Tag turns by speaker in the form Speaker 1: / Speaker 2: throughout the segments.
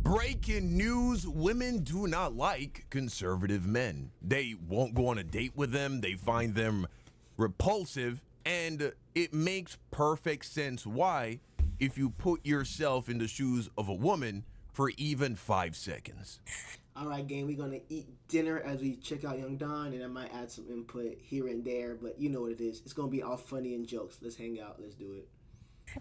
Speaker 1: Breaking news, women do not like conservative men. They won't go on a date with them. They find them repulsive, and it makes perfect sense why if you put yourself in the shoes of a woman for even 5 seconds.
Speaker 2: All right, gang, we're going to eat dinner as we check out Young Don, and I might add some input here and there, but you know what it is. It's going to be all funny and jokes. Let's hang out. Let's do it.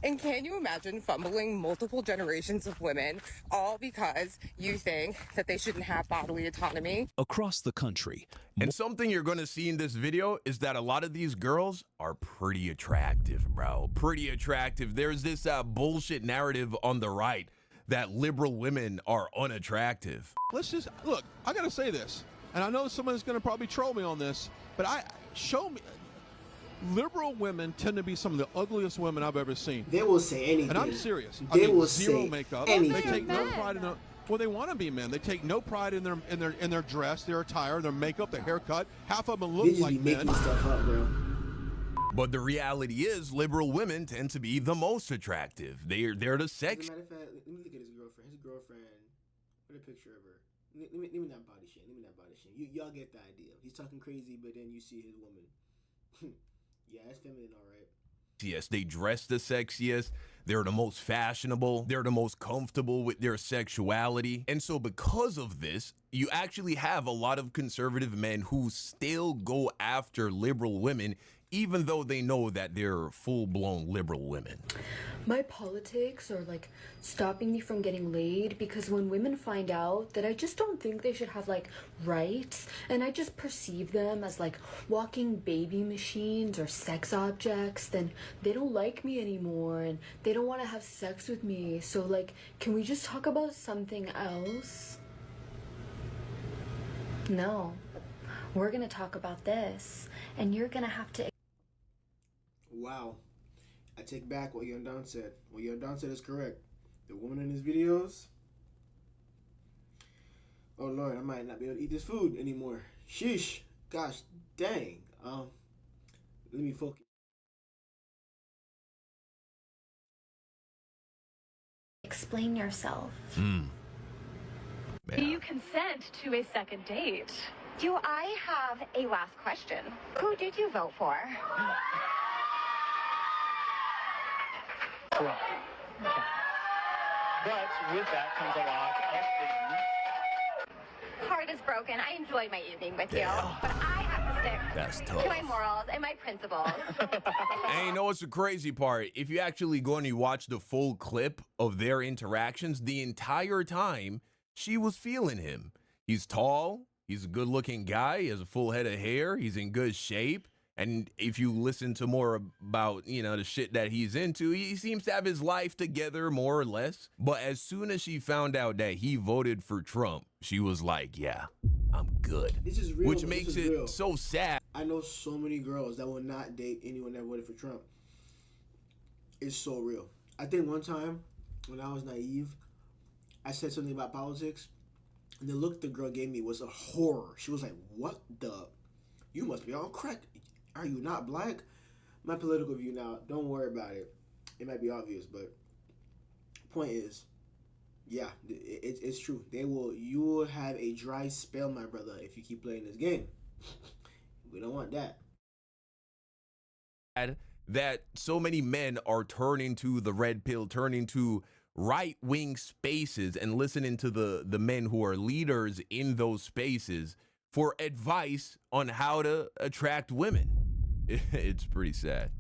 Speaker 3: And can you imagine fumbling multiple generations of women all because you think that they shouldn't have bodily autonomy?
Speaker 4: Across the country.
Speaker 1: And something you're going to see in this video is that a lot of these girls are pretty attractive, bro. Pretty attractive. There's this bullshit narrative on the right that liberal women are unattractive.
Speaker 5: Let's just look. I gotta say this, and I know someone's gonna probably troll me on this, but show me. Liberal women tend to be some of the ugliest women I've ever seen.
Speaker 2: They will say anything.
Speaker 5: And I'm serious.
Speaker 2: They will
Speaker 5: zero
Speaker 2: say
Speaker 5: makeup.
Speaker 2: anything.
Speaker 5: They take no pride in their. Well, they want to be men. They take no pride in their dress, their attire, their makeup, their haircut. Half of them
Speaker 2: They
Speaker 5: look
Speaker 2: just
Speaker 5: like
Speaker 2: be making
Speaker 5: men.
Speaker 2: stuff up, bro.
Speaker 1: But the reality is, liberal women tend to be the most attractive. They're the sex.
Speaker 2: As a matter of fact, let me look at his girlfriend. His girlfriend, what a picture of her. Let me not body shame. Let me not body shame. Y'all get the idea. He's talking crazy, but then you see his woman. Yeah, it's feminine, all right.
Speaker 1: Yes, they dress the sexiest. They're the most fashionable. They're the most comfortable with their sexuality. And so because of this, you actually have a lot of conservative men who still go after liberal women, even though they know that they're full-blown liberal women.
Speaker 6: My politics are like stopping me from getting laid because when women find out that I just don't think they should have like rights and I just perceive them as like walking baby machines or sex objects, then they don't like me anymore and they don't want to have sex with me. So like, can we just talk about something else? No, we're gonna talk about this and you're gonna have to.
Speaker 2: Wow. I take back what Young Don said. What Young Don said is correct. The woman in his videos. Oh Lord, I might not be able to eat this food anymore. Sheesh. Gosh dang. Let me focus.
Speaker 7: Explain yourself.
Speaker 8: Do you consent to a second date?
Speaker 7: Do I have a last question? Who did you vote for?
Speaker 9: Trump. Okay. But with that comes a lot of things.
Speaker 7: Heart is broken. I enjoyed my evening with
Speaker 1: Yeah.
Speaker 7: you, but I have to stick
Speaker 1: That's tough.
Speaker 7: to my morals and my principles.
Speaker 1: And you know what's the crazy part? If you actually go and you watch the full clip of their interactions, the entire time she was feeling him. He's tall, he's a good-looking guy, he has a full head of hair, he's in good shape. And if you listen to more about, you know, the shit that he's into, he seems to have his life together more or less. But as soon as she found out that he voted for Trump, she was like, yeah, I'm good.
Speaker 2: This is real.
Speaker 1: Which
Speaker 2: This
Speaker 1: makes
Speaker 2: is
Speaker 1: it
Speaker 2: real.
Speaker 1: so sad.
Speaker 2: I know so many girls that will not date anyone that voted for Trump. It's so real. I think one time when I was naive, I said something about politics, and the look the girl gave me was a horror. She was like, what the? You must be on crack. Are you not black? My political view now, don't worry about it. It might be obvious, but point is, yeah, it's true. You will have a dry spell, my brother, if you keep playing this game. We don't want that.
Speaker 1: That so many men are turning to the red pill, turning to right-wing spaces and listening to the men who are leaders in those spaces for advice on how to attract women. It's pretty sad.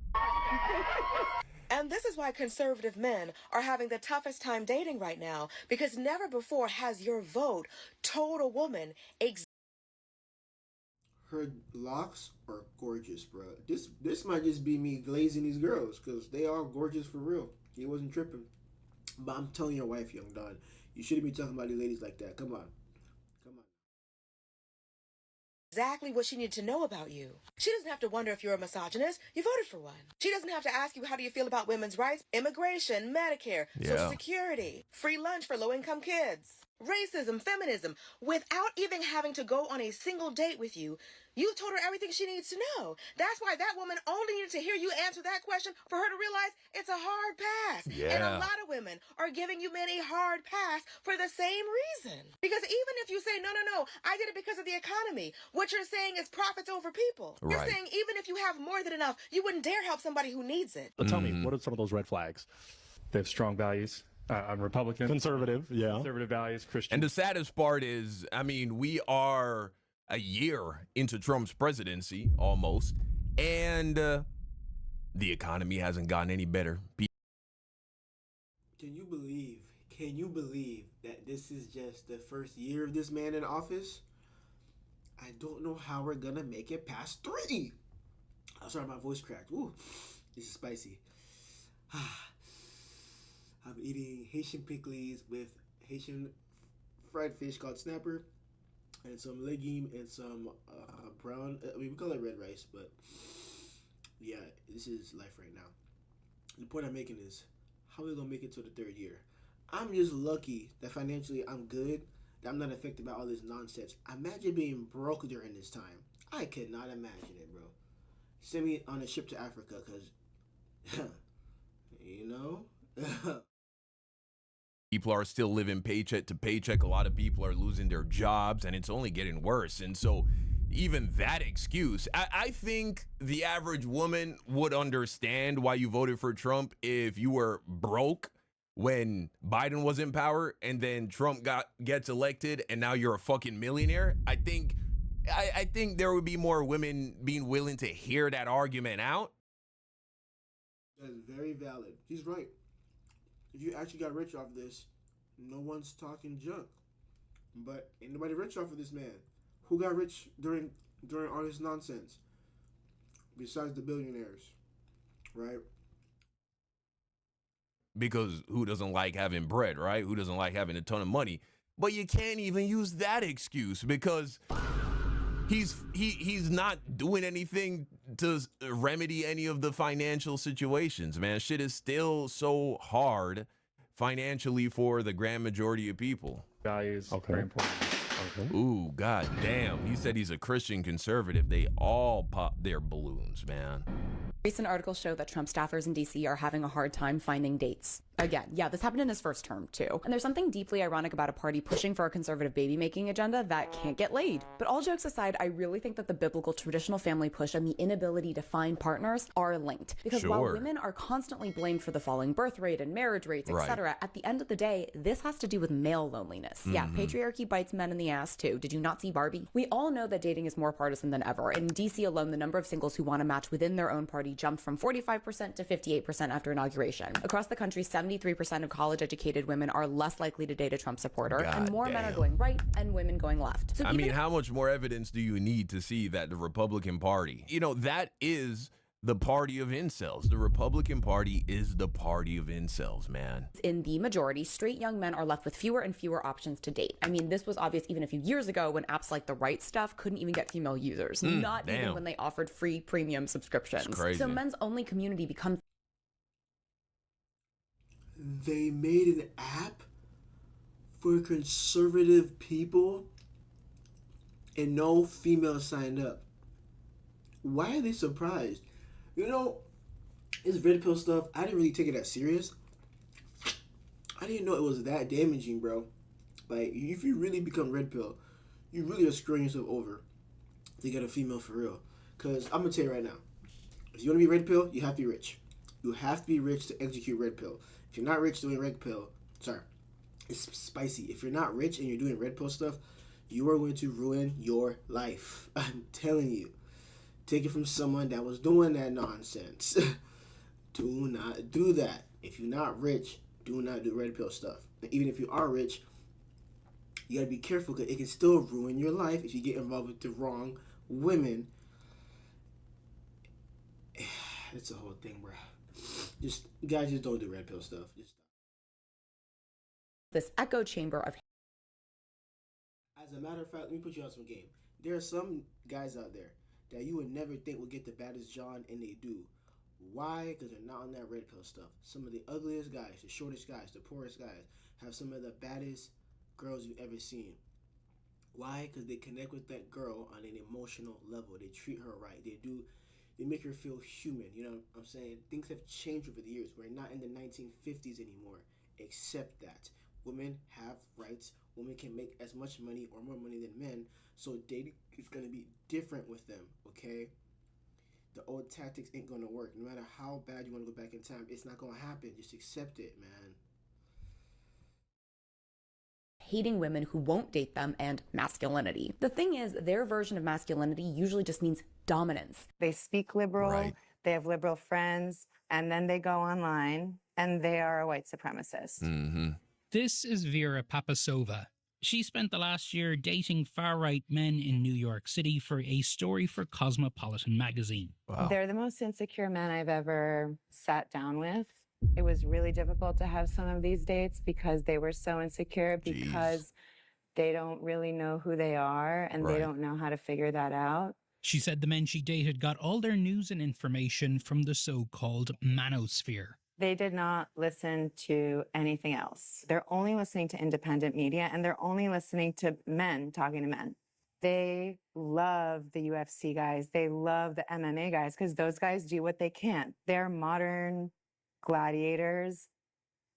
Speaker 10: And this is why conservative men are having the toughest time dating right now, because never before has your vote told a woman
Speaker 2: Her locks are gorgeous, bro. This might just be me glazing these girls, because they are gorgeous for real. He wasn't tripping. But I'm telling your wife, Young Don, you shouldn't be talking about these ladies like that. Come on.
Speaker 10: exactly what she needed to know about you. She doesn't have to wonder if you're a misogynist. You voted for one. She doesn't have to ask you how do you feel about women's rights, immigration, Medicare, Social Security, free lunch for low-income kids. racism, feminism, without even having to go on a single date with you. You told her everything she needs to know. That's why that woman only needed to hear you answer that question for her to realize it's a hard pass.
Speaker 1: Yeah.
Speaker 10: And a lot of women are giving you men a hard pass for the same reason. Because even if you say, no, I did it because of the economy, what you're saying is profits over people. You're
Speaker 1: Right.
Speaker 10: saying even if you have more than enough, you wouldn't dare help somebody who needs it.
Speaker 4: But tell me, what are some of those red flags? They have strong values. I'm Republican.
Speaker 5: Conservative, yeah.
Speaker 4: Conservative values, Christian.
Speaker 1: And the saddest part is, I mean, we are a year into Trump's presidency almost, and the economy hasn't gotten any better.
Speaker 2: Can you believe that this is just the first year of this man in office? I don't know how we're gonna make it past 3. I'm sorry, my voice cracked. Ooh, this is spicy. I'm eating Haitian pickles with Haitian fried fish called snapper, and some legume and some brown. We call it red rice, but yeah, this is life right now. The point I'm making is, how are we gonna make it to the 3rd year? I'm just lucky that financially I'm good, that I'm not affected by all this nonsense. Imagine being broke during this time. I could not imagine it, bro. Send me on a ship to Africa, cause you know.
Speaker 1: People are still living paycheck to paycheck. A lot of people are losing their jobs, and it's only getting worse. And so even that excuse, I think the average woman would understand why you voted for Trump if you were broke when Biden was in power and then Trump gets elected and now you're a fucking millionaire. I think there would be more women being willing to hear that argument out.
Speaker 2: That's very valid. He's right. If you actually got rich off this, no one's talking junk. But ain't nobody rich off of this man. Who got rich during all this nonsense? Besides the billionaires, right?
Speaker 1: Because who doesn't like having bread, right? Who doesn't like having a ton of money? But you can't even use that excuse because he's not doing anything to remedy any of the financial situations, man. Shit is still so hard financially for the grand majority of people.
Speaker 4: Values,
Speaker 5: Okay.
Speaker 4: very important.
Speaker 5: Okay.
Speaker 1: Ooh, god damn. He said he's a Christian conservative. They all pop their balloons, man.
Speaker 11: Recent articles show that Trump staffers in DC are having a hard time finding dates. Again, yeah, this happened in his first term too. And there's something deeply ironic about a party pushing for a conservative baby-making agenda that can't get laid. But all jokes aside, I really think that the biblical traditional family push and the inability to find partners are linked. Because while
Speaker 1: Sure.
Speaker 11: women are constantly blamed for the falling birth rate and marriage rates,
Speaker 1: Right.
Speaker 11: etc., at the end of the day, this has to do with male loneliness. Yeah, patriarchy bites men in the ass too. Did you not see Barbie? We all know that dating is more partisan than ever. In DC alone, the number of singles who want to match within their own party jumped from 45% to 58% after inauguration. Across the country, 73% of college-educated women are less likely to date a Trump supporter, and more men are going right and women going left. So
Speaker 1: I
Speaker 11: even
Speaker 1: mean,
Speaker 11: if-
Speaker 1: how much more evidence do you need to see that the Republican Party, that is the party of incels. The Republican Party is the party of incels, man.
Speaker 11: in the majority, straight young men are left with fewer and fewer options to date. I mean, this was obvious even a few years ago when apps like The Right Stuff couldn't even get female users, not even
Speaker 1: damn.
Speaker 11: when they offered free premium subscriptions.
Speaker 1: It's crazy.
Speaker 11: So men's only community becomes
Speaker 2: They made an app for conservative people and no female signed up. Why are they surprised? This red pill stuff, I didn't really take it that serious. I didn't know it was that damaging, bro. Like, if you really become red pill, you really are screwing yourself over to get a female for real. Because I'm going to tell you right now, if you want to be red pill, you have to be rich. You have to be rich to execute red pill. If you're not rich doing red pill, it's spicy. If you're not rich and you're doing red pill stuff, you are going to ruin your life. I'm telling you. Take it from someone that was doing that nonsense. Do not do that. If you're not rich, do not do red pill stuff. And even if you are rich, you gotta be careful because it can still ruin your life if you get involved with the wrong women. It's a whole thing, bro. Just don't do red pill stuff. Just stop.
Speaker 11: this echo chamber of
Speaker 2: As a matter of fact, let me put you on some game. There are some guys out there that you would never think would get the baddest John, and they do. Why? Because they're not on that red pill stuff. Some of the ugliest guys, the shortest guys, the poorest guys have some of the baddest girls you've ever seen. Why? Because they connect with that girl on an emotional level. They treat her right. They make her feel human. You know what I'm saying? Things have changed over the years. We're not in the 1950s anymore. Accept that. Women have rights. Women can make as much money or more money than men. So dating is going to be different with them, okay? The old tactics ain't going to work. No matter how bad you want to go back in time, it's not going to happen. Just accept it, man.
Speaker 11: Hating women who won't date them, and masculinity. The thing is, their version of masculinity usually just means dominance.
Speaker 12: They speak liberal, they have liberal friends, and then they go online and they are a white supremacist.
Speaker 1: Mm-hmm.
Speaker 13: This is Vera Papasova. She spent the last year dating far-right men in New York City for a story for Cosmopolitan magazine.
Speaker 1: Wow.
Speaker 12: They're the most insecure men I've ever sat down with. It was really difficult to have some of these dates because they were so insecure, because they don't really know who they are and they don't know how to figure that out.
Speaker 13: She said the men she dated got all their news and information from the so-called manosphere.
Speaker 12: They did not listen to anything else. They're only listening to independent media, and they're only listening to men talking to men. They love the UFC guys. They love the MMA guys because those guys do what they can. They're modern gladiators.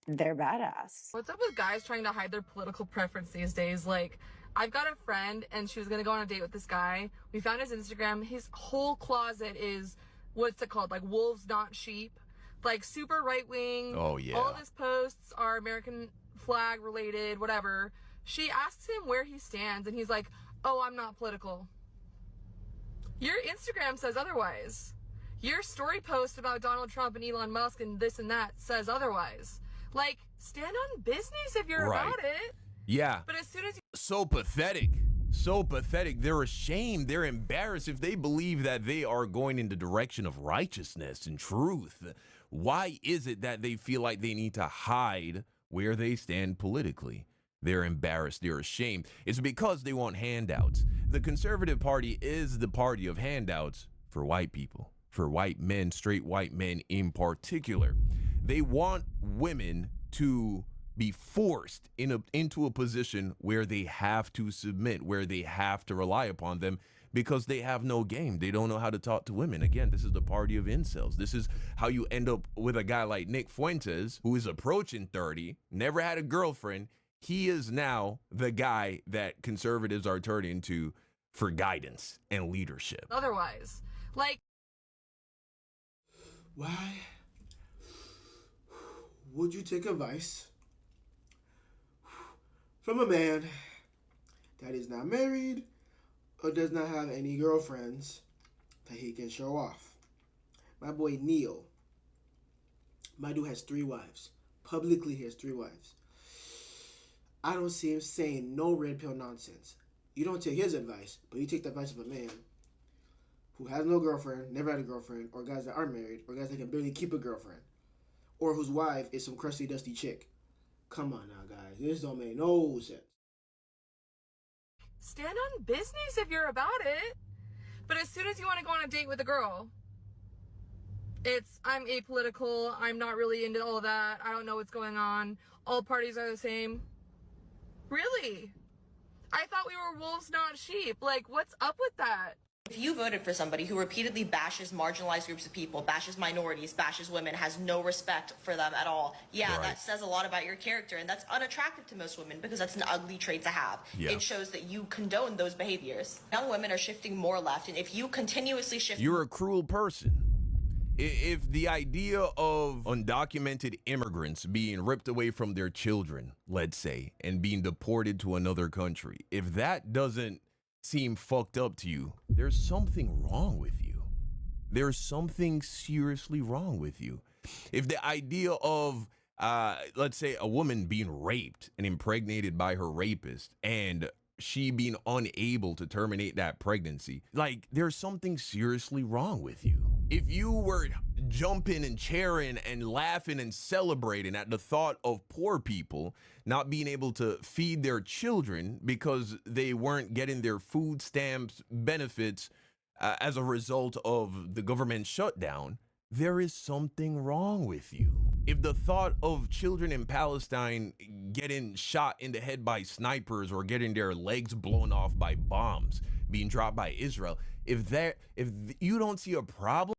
Speaker 12: They're badass.
Speaker 14: What's up with guys trying to hide their political preference these days? Like, I've got a friend and she was gonna go on a date with this guy. We found his Instagram. His whole closet is, what's it called? Like wolves, not sheep. Like super right wing.
Speaker 1: Oh yeah.
Speaker 14: All of his posts are American flag related, whatever. She asks him where he stands and he's like, oh, I'm not political. Your Instagram says otherwise. Your story post about Donald Trump and Elon Musk and this and that says otherwise. Like, stand on business if you're about it.
Speaker 1: Yeah.
Speaker 14: But as soon as you...
Speaker 1: So pathetic. So pathetic. They're ashamed. They're embarrassed if they believe that they are going in the direction of righteousness and truth. Why is it that they feel like they need to hide where they stand politically? They're embarrassed. They're ashamed. It's because they want handouts. The Conservative Party is the party of handouts for white people. For white men, straight white men in particular. They want women to be forced into a position where they have to submit, where they have to rely upon them because they have no game. They don't know how to talk to women. Again, this is the party of incels. This is how you end up with a guy like Nick Fuentes, who is approaching 30, never had a girlfriend. He is now the guy that conservatives are turning to for guidance and leadership.
Speaker 14: Otherwise, like...
Speaker 2: Why would you take advice from a man that is not married or does not have any girlfriends that he can show off? My boy Neil, my dude has 3 wives. Publicly, he has 3 wives. I don't see him saying no red pill nonsense. You don't take his advice, but you take the advice of a man who has no girlfriend, never had a girlfriend, or guys that are married, or guys that can barely keep a girlfriend, or whose wife is some crusty, dusty chick. Come on now, guys. This don't make no sense.
Speaker 14: Stand on business if you're about it. But as soon as you want to go on a date with a girl, it's, I'm apolitical, I'm not really into all of that, I don't know what's going on, all parties are the same. Really? I thought we were wolves, not sheep. Like, what's up with that?
Speaker 15: If you voted for somebody who repeatedly bashes marginalized groups of people, bashes minorities, bashes women, has no respect for them at all, that says a lot about your character, and that's unattractive to most women because that's an ugly trait to have. Yeah. It shows that you condone those behaviors. Young women are shifting more left, and if you continuously shift...
Speaker 1: You're a cruel person. If the idea of undocumented immigrants being ripped away from their children, let's say, and being deported to another country, if that doesn't seem fucked up to you, there's something wrong with you. There's something seriously wrong with you. If the idea of, let's say, a woman being raped and impregnated by her rapist and she being unable to terminate that pregnancy, like, there's something seriously wrong with you. If you were jumping and cheering and laughing and celebrating at the thought of poor people not being able to feed their children because they weren't getting their food stamps benefits as a result of the government shutdown, there is something wrong with you. If the thought of children in Palestine getting shot in the head by snipers or getting their legs blown off by bombs being dropped by Israel, if you don't see a problem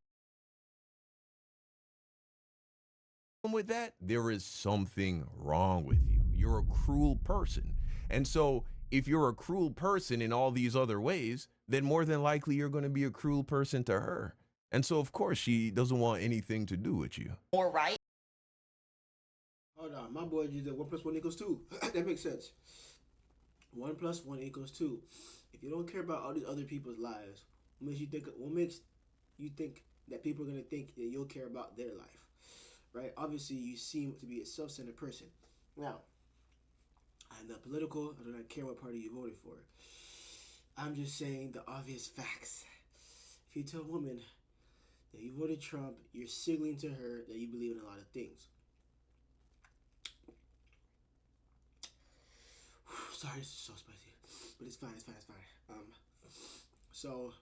Speaker 1: with that, there is something wrong with you. You're a cruel person. And so if you're a cruel person in all these other ways, then more than likely you're going to be a cruel person to her. And so, of course, she doesn't want anything to do with you.
Speaker 15: More right.
Speaker 2: Hold on, my boy just did 1 + 1 = 2. That makes sense. 1 + 1 = 2. If you don't care about all these other people's lives, what makes you think that people are gonna think that you'll care about their life, right? Obviously, you seem to be a self-centered person. Now, I'm not political. I do not care what party you voted for. I'm just saying the obvious facts. If you tell a woman that you voted Trump, you're signaling to her that you believe in a lot of things. Sorry, this is so spicy, but it's fine. So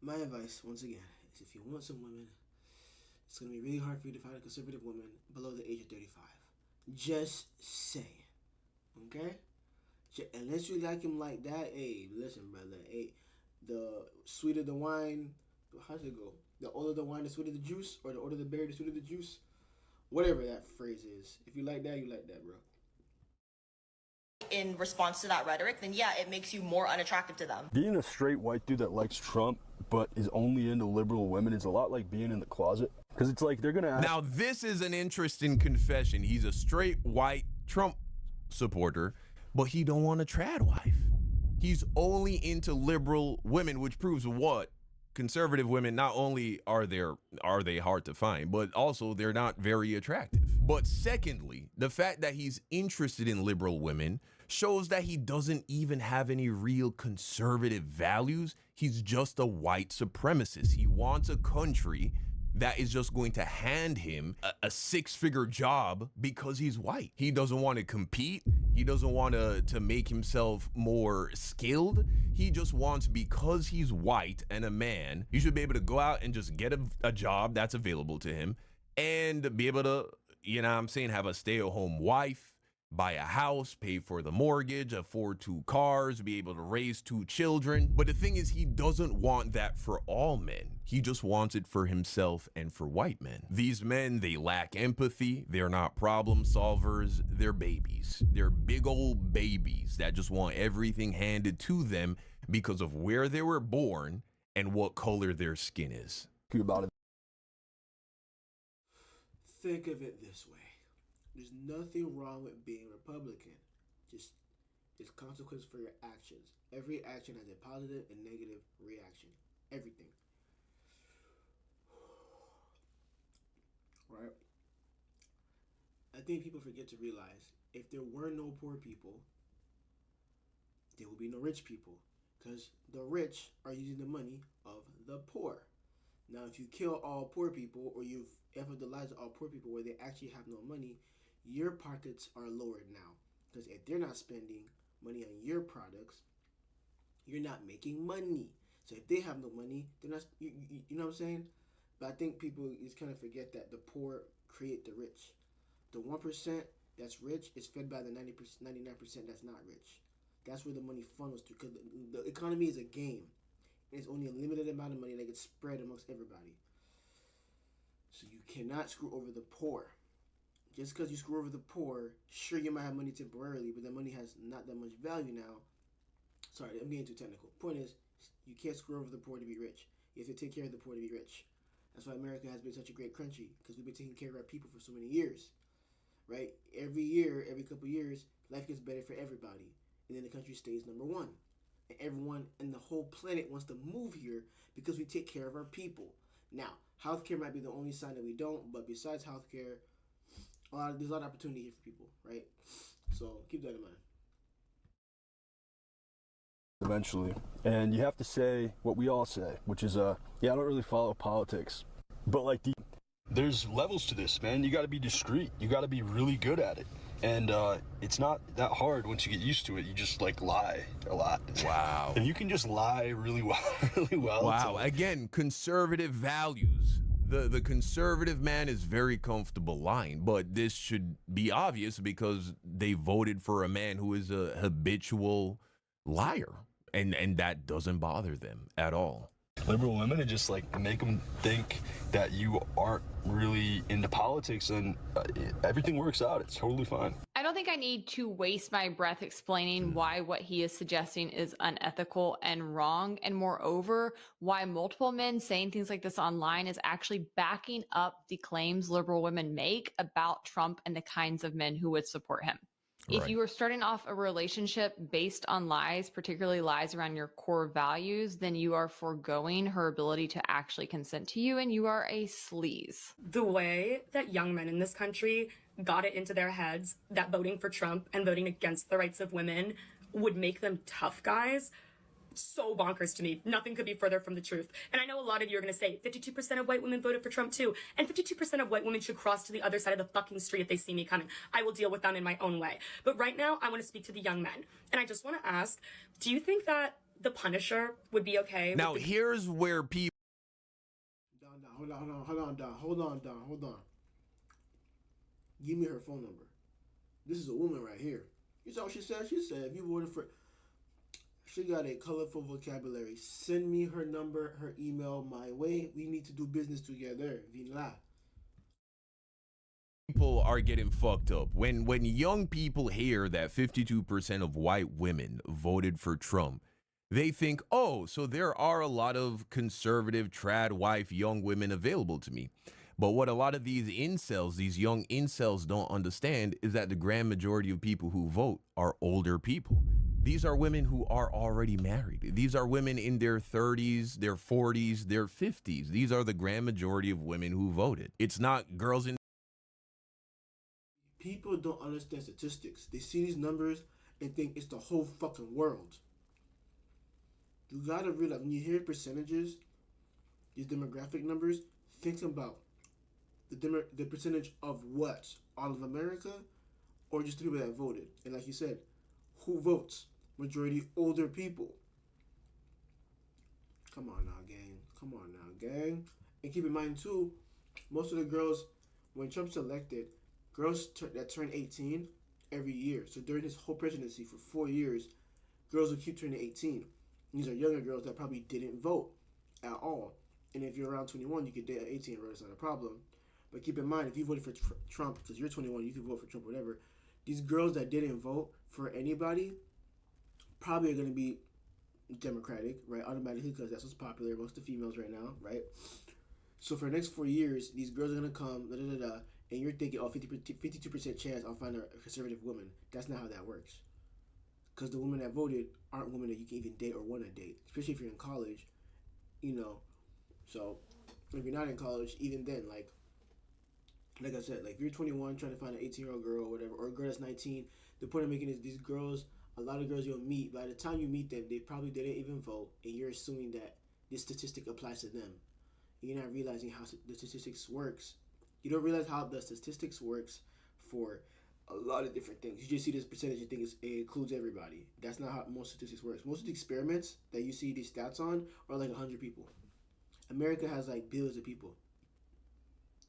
Speaker 2: my advice, once again, is if you want some women, it's gonna be really hard for you to find a conservative woman below the age of 35. Just saying, okay? Unless you like him like that, hey, listen, brother. Hey, the sweeter the wine, how does it go? The older the wine, the sweeter the juice, or the older the berry, the sweeter the juice. Whatever that phrase is. If you like that, you like that, bro.
Speaker 15: In response to that rhetoric, then yeah, it makes you more unattractive to them.
Speaker 16: Being a straight white dude that likes Trump but is only into liberal women is a lot like being in the closet. Because it's like they're going to ask...
Speaker 1: Now, this is an interesting confession. He's a straight white Trump supporter, but he don't want a trad wife. He's only into liberal women, which proves what? Conservative women, not only are they hard to find, but also they're not very attractive. But secondly, the fact that he's interested in liberal women shows that he doesn't even have any real conservative values. He's just a white supremacist. He wants a country that is just going to hand him a six-figure job because he's white. He doesn't want to compete. He doesn't want to make himself more skilled. He just wants, because he's white and a man, he should be able to go out and just get a job that's available to him and be able to, you know what I'm saying, have a stay-at-home wife, buy a house, pay for the mortgage, afford 2 cars, be able to raise 2 children. But the thing is, he doesn't want that for all men. He just wants it for himself and for white men. These men, they lack empathy. They're not problem solvers. They're babies. They're big old babies that just want everything handed to them because of where they were born and what color their skin is.
Speaker 16: About it.
Speaker 2: Think of it this way. There's nothing wrong with being Republican. Just consequence for your actions. Every action has a positive and negative reaction. Everything. Right? I think people forget to realize if there were no poor people, there would be no rich people. Because the rich are using the money of the poor. Now, if you kill all poor people, or you've effed the lives of all poor people where they actually have no money, your pockets are lowered now. Because if they're not spending money on your products, you're not making money. So if they have no money, they're not, you know what I'm saying? But I think people just kind of forget that the poor create the rich. The 1% that's rich is fed by the 99% that's not rich. That's where the money funnels to, because the economy is a game. And it's only a limited amount of money that gets spread amongst everybody. So you cannot screw over the poor. Just because you screw over the poor, sure, you might have money temporarily, but that money has not that much value now. Sorry, I'm getting too technical. Point is, you can't screw over the poor to be rich. You have to take care of the poor to be rich. That's why America has been such a great country, because we've been taking care of our people for so many years, right? Every year, every couple of years, life gets better for everybody, and then the country stays number 1. And everyone in the whole planet wants to move here because we take care of our people. Now, healthcare might be the only sign that we don't, but besides healthcare, there's a lot of opportunity here for people, right? So keep that in mind.
Speaker 16: Eventually. And you have to say what we all say, which is, yeah, I don't really follow politics. But, like, there's levels to this, man. You got to be discreet. You got to be really good at it. And it's not that hard once you get used to it. You just, like, lie a lot.
Speaker 1: Wow.
Speaker 16: And you can just lie really well.
Speaker 1: Wow. Again, conservative values. The conservative man is very comfortable lying, but this should be obvious because they voted for a man who is a habitual liar, and that doesn't bother them at all.
Speaker 16: Liberal women and just like make them think that you aren't really into politics, and everything works out. It's totally fine.
Speaker 17: I don't think I need to waste my breath explaining why what he is suggesting is unethical and wrong, and moreover, why multiple men saying things like this online is actually backing up the claims liberal women make about Trump and the kinds of men who would support him. If you are starting off a relationship based on lies, particularly lies around your core values, then you are foregoing her ability to actually consent to you, and you are a sleaze.
Speaker 18: The way that young men in this country got it into their heads that voting for Trump and voting against the rights of women would make them tough guys, so bonkers to me. Nothing could be further from the truth. And I know a lot of you are going to say 52% of white women voted for Trump too, and 52% of white women should cross to the other side of the fucking street if they see me coming. I will deal with them in my own way. But right now, I want to speak to the young men. And I just want to ask, do you think that the Punisher would be okay?
Speaker 1: Now, here's where people...
Speaker 2: Hold on. Give me her phone number. This is a woman right here. You saw what she said? She said, if you voted for... She got a colorful vocabulary. Send me her number, her email my way. We need to do business together. Vila.
Speaker 1: People are getting fucked up. When young people hear that 52% of white women voted for Trump, they think, oh, so there are a lot of conservative, trad wife young women available to me. But what a lot of these incels, these young incels don't understand is that the grand majority of people who vote are older people. These are women who are already married. These are women in their 30s, their 40s, their 50s. These are the grand majority of women who voted. It's not girls in...
Speaker 2: People don't understand statistics. They see these numbers and think it's the whole fucking world. You gotta realize, when you hear percentages, these demographic numbers, think about the percentage of what? All of America? Or just the people that voted? And like you said, who votes? Majority older people. Come on now, gang. And keep in mind too, most of the girls, when Trump's elected, girls that turn 18 every year. So during his whole presidency for 4 years, girls will keep turning 18. These are younger girls that probably didn't vote at all. And if you're around 21, you could date an 18-year-old. It's not a problem. But keep in mind, if you voted for Trump, because you're 21, you can vote for Trump, whatever. These girls that didn't vote for anybody probably are going to be Democratic, right? Automatically, because that's what's popular amongst the females right now, right? So for the next 4 years, these girls are going to come, and you're thinking, oh, 52% chance I'll find a conservative woman. That's not how that works. Because the women that voted aren't women that you can even date or want to date, especially if you're in college, you know. So if you're not in college, even then, like I said, like if you're 21 trying to find an 18-year-old girl or whatever, or a girl that's 19, the point I'm making is these girls, a lot of girls you'll meet, by the time you meet them, they probably didn't even vote, and you're assuming that this statistic applies to them. You're not realizing how the statistics works. You don't realize how the statistics works for a lot of different things. You just see this percentage, you think it includes everybody. That's not how most statistics works. Most of the experiments that you see these stats on are like 100 people. America has like billions of people.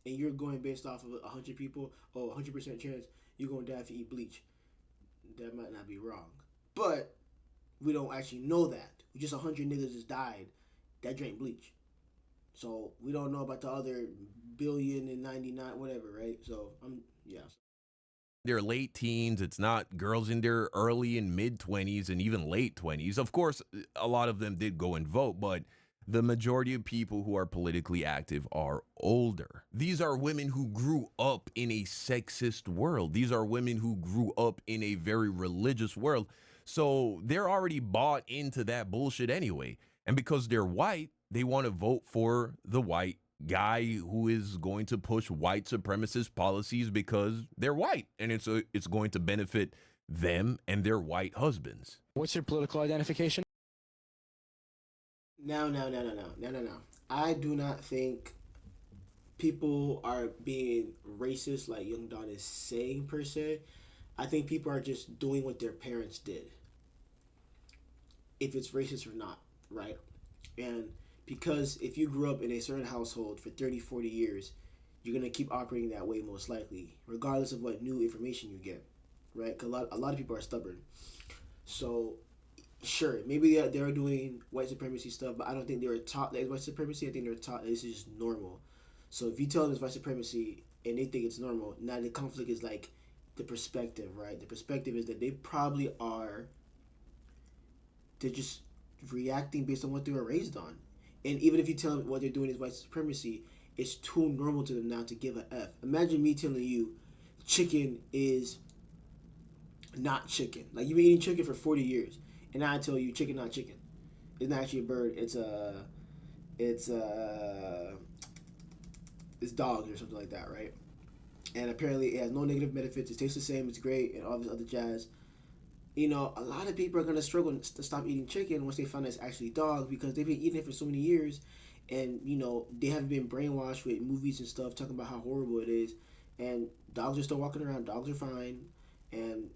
Speaker 2: And you're going based off of 100 people, 100% chance you're going to die if you eat bleach. That might not be wrong. But we don't actually know that. Just 100 niggas just died that drank bleach. So we don't know about the other billion and 99, whatever, right? So, yeah.
Speaker 1: Their late teens. It's not girls in their early and mid 20s and even late 20s. Of course, a lot of them did go and vote, but the majority of people who are politically active are older. These are women who grew up in a sexist world. These are women who grew up in a very religious world. So they're already bought into that bullshit anyway. And because they're white, they want to vote for the white guy who is going to push white supremacist policies because they're white, and it's going to benefit them and their white husbands.
Speaker 19: What's your political identification?
Speaker 2: No. I do not think people are being racist like Young Don is saying per se. I think people are just doing what their parents did. If it's racist or not, right? And Because if you grew up in a certain household for 30, 40 years, you're going to keep operating that way most likely, regardless of what new information you get, right? Because a lot of people are stubborn. So, sure, maybe they're doing white supremacy stuff, but I don't think they were taught that it's white supremacy. I think they're taught that this is just normal. So if you tell them it's white supremacy and they think it's normal, now the conflict is like the perspective, right? The perspective is that they probably are, they're just reacting based on what they were raised on. And even if you tell them what they're doing is white supremacy, it's too normal to them now to give a F. Imagine me telling you chicken is not chicken. Like, you've been eating chicken for 40 years, and now I tell you chicken not chicken. It's not actually a bird. It's dogs or something like that, right? And apparently it has no negative benefits. It tastes the same. It's great, and all this other jazz. You know, a lot of people are going to struggle to stop eating chicken once they find out it's actually dogs, because they've been eating it for so many years, and, you know, they have been brainwashed with movies and stuff talking about how horrible it is, and dogs are still walking around. Dogs are fine, and,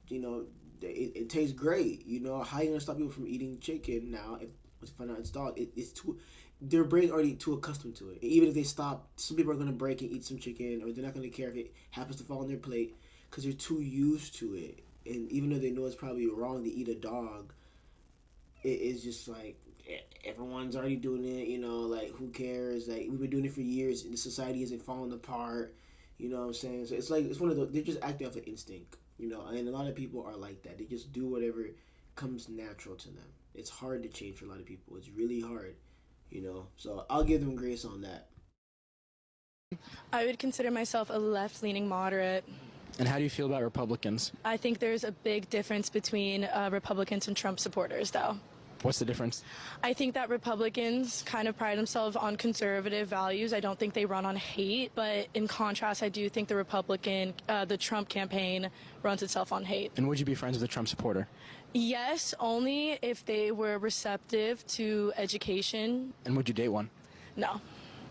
Speaker 2: you know, it tastes great. You know, how are you going to stop people from eating chicken now if once you find out it's dog? It's too... Their brain's already too accustomed to it. Even if they stop, some people are going to break and eat some chicken, or they're not going to care if it happens to fall on their plate, because they're too used to it. And even though they know it's probably wrong to eat a dog, it is just like, everyone's already doing it, you know, like, who cares? Like, we've been doing it for years, and the society isn't falling apart, you know what I'm saying? So it's like, it's one of those, they're just acting off of instinct, you know, and a lot of people are like that. They just do whatever comes natural to them. It's hard to change for a lot of people. It's really hard, you know, so I'll give them grace on that.
Speaker 20: I would consider myself a left-leaning moderate.
Speaker 19: And how do you feel about Republicans?
Speaker 20: I think there's a big difference between Republicans and Trump supporters, though.
Speaker 19: What's the difference?
Speaker 20: I think that Republicans kind of pride themselves on conservative values. I don't think they run on hate, but in contrast, I do think the Trump campaign runs itself on hate.
Speaker 19: And would you be friends with a Trump supporter?
Speaker 20: Yes, only if they were receptive to education.
Speaker 19: And would you date one?
Speaker 20: No.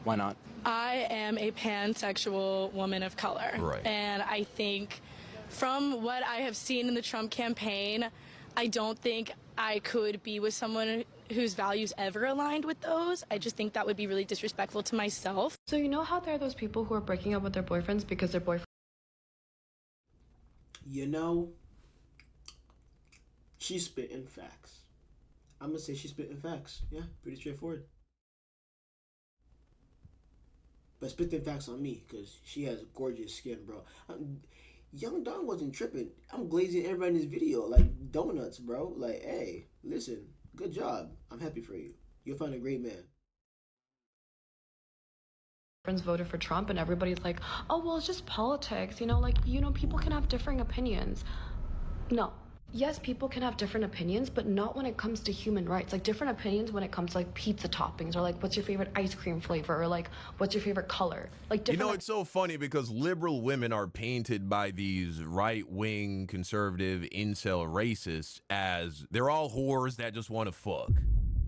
Speaker 19: Why not?
Speaker 20: I am a pansexual woman of color.
Speaker 1: Right.
Speaker 20: And I think from what I have seen in the Trump campaign, I don't think I could be with someone whose values ever aligned with those. I just think that would be really disrespectful to myself.
Speaker 21: So you know how there are those people who are breaking up with their boyfriends because their boyfriend...
Speaker 2: You know, she's spitting facts. I'm going to say she's spitting facts. Yeah, pretty straightforward. But spit them facts on me, because she has gorgeous skin, bro. Young Don wasn't tripping. I'm glazing everybody in this video like donuts, bro. Like, hey, listen, good job. I'm happy for you. You'll find a great man.
Speaker 21: Friends voted for Trump, and everybody's like, oh, well, it's just politics. You know, like, you know, people can have differing opinions. No. Yes, people can have different opinions, but not when it comes to human rights. Like, different opinions when it comes to, like, pizza toppings, or, like, what's your favorite ice cream flavor, or, like, what's your favorite color? Like, different...
Speaker 1: You know, it's so funny because liberal women are painted by these right-wing, conservative, incel racists as they're all whores that just want to fuck.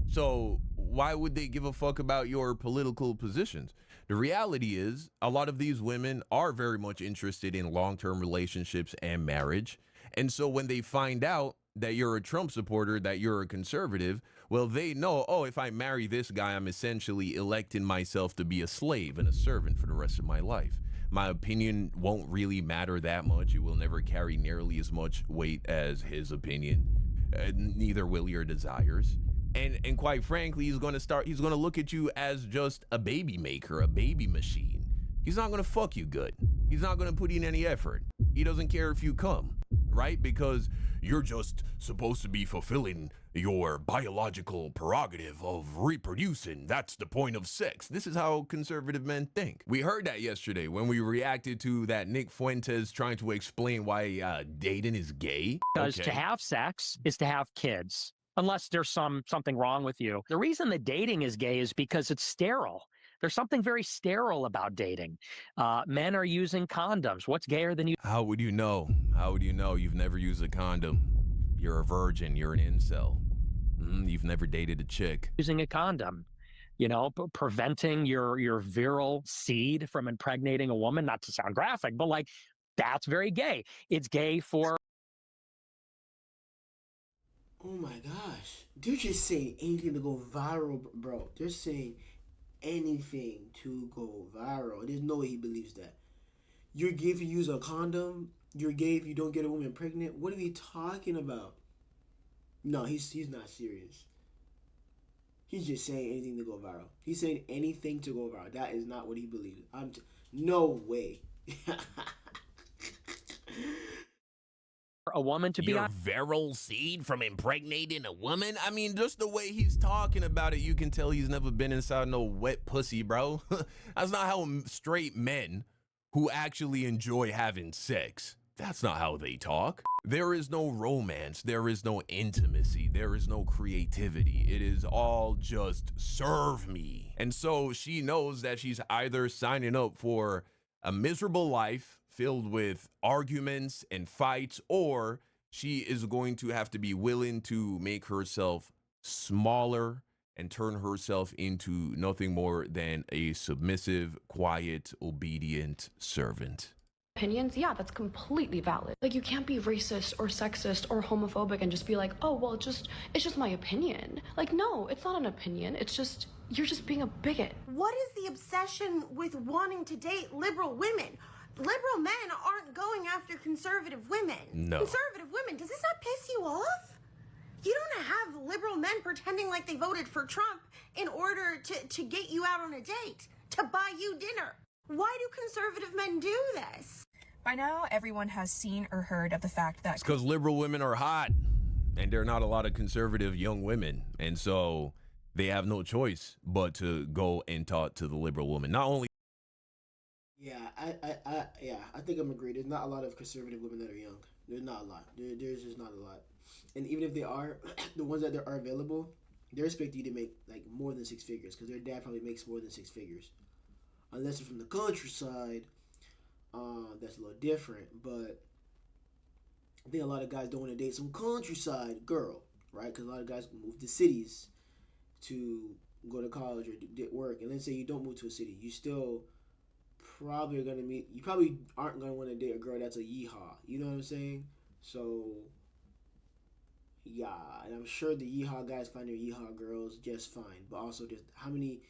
Speaker 1: So why would they give a fuck about your political positions? The reality is a lot of these women are very much interested in long-term relationships and marriage. And so when they find out that you're a Trump supporter, that you're a conservative, well, they know, oh, if I marry this guy, I'm essentially electing myself to be a slave and a servant for the rest of my life. My opinion won't really matter that much. It will never carry nearly as much weight as his opinion. Neither will your desires. And quite frankly, he's going to look at you as just a baby maker, a baby machine. He's not going to fuck you good. He's not going to put in any effort. He doesn't care if you come. Right? Because you're just supposed to be fulfilling your biological prerogative of reproducing. That's the point of sex. This is how conservative men think. We heard that yesterday when we reacted to that Nick Fuentes trying to explain why dating is gay.
Speaker 22: Because to have sex is to have kids, unless there's something wrong with you. The reason that dating is gay is because it's sterile. There's something very sterile about dating. Men are using condoms. What's gayer than you?
Speaker 1: How would you know? How would you know? You've never used a condom. You're a virgin. You're an incel. You've never dated a chick.
Speaker 22: Using a condom, you know, preventing your virile seed from impregnating a woman. Not to sound graphic, but like, that's very gay. It's gay for...
Speaker 2: Oh my gosh. They're just saying anything to go viral, bro. They're saying anything to go viral. There's no way he believes that. You're gay if you use a condom. You're gay if you don't get a woman pregnant. What are we talking about? No, he's not serious. He's just saying anything to go viral. He's saying anything to go viral. That is not what he believes. No way.
Speaker 22: A woman to be
Speaker 1: Your
Speaker 22: on
Speaker 1: viral seed from impregnating a woman? I mean, just the way he's talking about it, you can tell he's never been inside no wet pussy, bro. That's not how straight men who actually enjoy having sex, that's not how they talk. There is no romance. There is no intimacy. There is no creativity. It is all just serve me. And so she knows that she's either signing up for a miserable life filled with arguments and fights, or she is going to have to be willing to make herself smaller and turn herself into nothing more than a submissive, quiet, obedient servant.
Speaker 21: Opinions, yeah, that's completely valid. Like, you can't be racist or sexist or homophobic and just be like, oh, well, it's just my opinion. Like, no, it's not an opinion. It's just, you're just being a bigot.
Speaker 3: What is the obsession with wanting to date liberal women? Liberal men aren't going after conservative women.
Speaker 1: No.
Speaker 3: Conservative women, does this not piss you off? You don't have liberal men pretending like they voted for Trump in order to get you out on a date, to buy you dinner. Why do conservative men do this?
Speaker 6: By now, everyone has seen or heard of the fact that...
Speaker 1: It's because liberal women are hot, and there are not a lot of conservative young women, and so they have no choice but to go and talk to the liberal woman. Not only...
Speaker 2: Yeah, I think I'm agreed. There's not a lot of conservative women that are young. There's not a lot. There's just not a lot. And even if they are, the ones that are available, they're expecting you to make like more than 6 figures because their dad probably makes more than 6 figures. Unless they're from the countryside, that's a little different. But I think a lot of guys don't want to date some countryside girl, right? Because a lot of guys move to cities to go to college or get work. And let's say you don't move to a city, you still probably are going to meet, you probably aren't going to want to date a girl that's a yeehaw. You know what I'm saying? So, yeah, and I'm sure the yeehaw guys find their yeehaw girls just fine. But also, just how many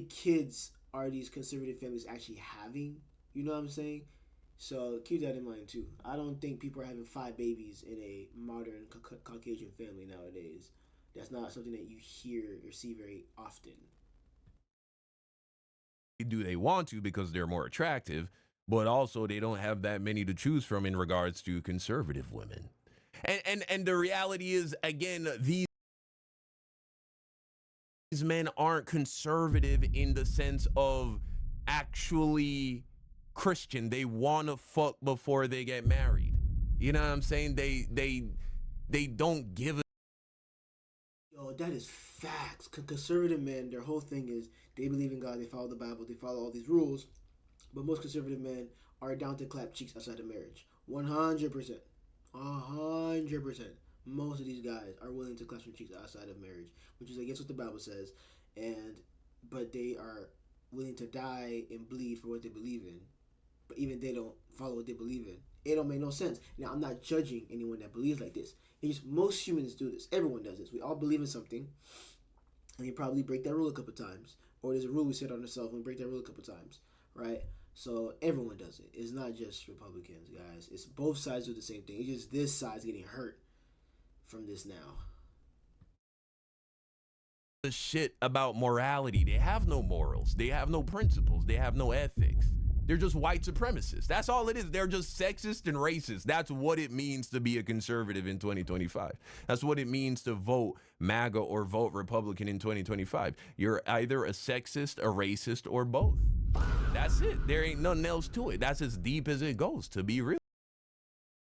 Speaker 2: kids are these conservative families actually having? You know what I'm saying? So keep that in mind too. I don't think people are having 5 babies in a modern Caucasian family nowadays. That's not something that you hear or see very often.
Speaker 1: Do they want to because they're more attractive, but also they don't have that many to choose from in regards to conservative women. And the reality is, again, these men aren't conservative in the sense of actually Christian. They want to fuck before they get married. You know what I'm saying? They don't give a...
Speaker 2: Yo, that is facts. Conservative men, their whole thing is they believe in God, they follow the Bible, they follow all these rules. But most conservative men are down to clap cheeks outside of marriage. 100%. 100%. Most of these guys are willing to clap some cheeks outside of marriage, which is against what the Bible says. But they are willing to die and bleed for what they believe in. But even they don't follow what they believe in. It don't make no sense. Now, I'm not judging anyone that believes like this. It's just most humans do this. Everyone does this. We all believe in something, and you probably break that rule a couple times. Or there's a rule we set on ourselves and we break that rule a couple times, right? So everyone does it. It's not just Republicans, guys. It's both sides do the same thing. It's just this side's getting hurt from this now.
Speaker 1: The shit about morality. They have no morals. They have no principles. They have no ethics. They're just white supremacists. That's all it is. They're just sexist and racist. That's what it means to be a conservative in 2025. That's what it means to vote MAGA or vote Republican in 2025. You're either a sexist, a racist, or both. That's it. There ain't nothing else to it. That's as deep as it goes, to be real.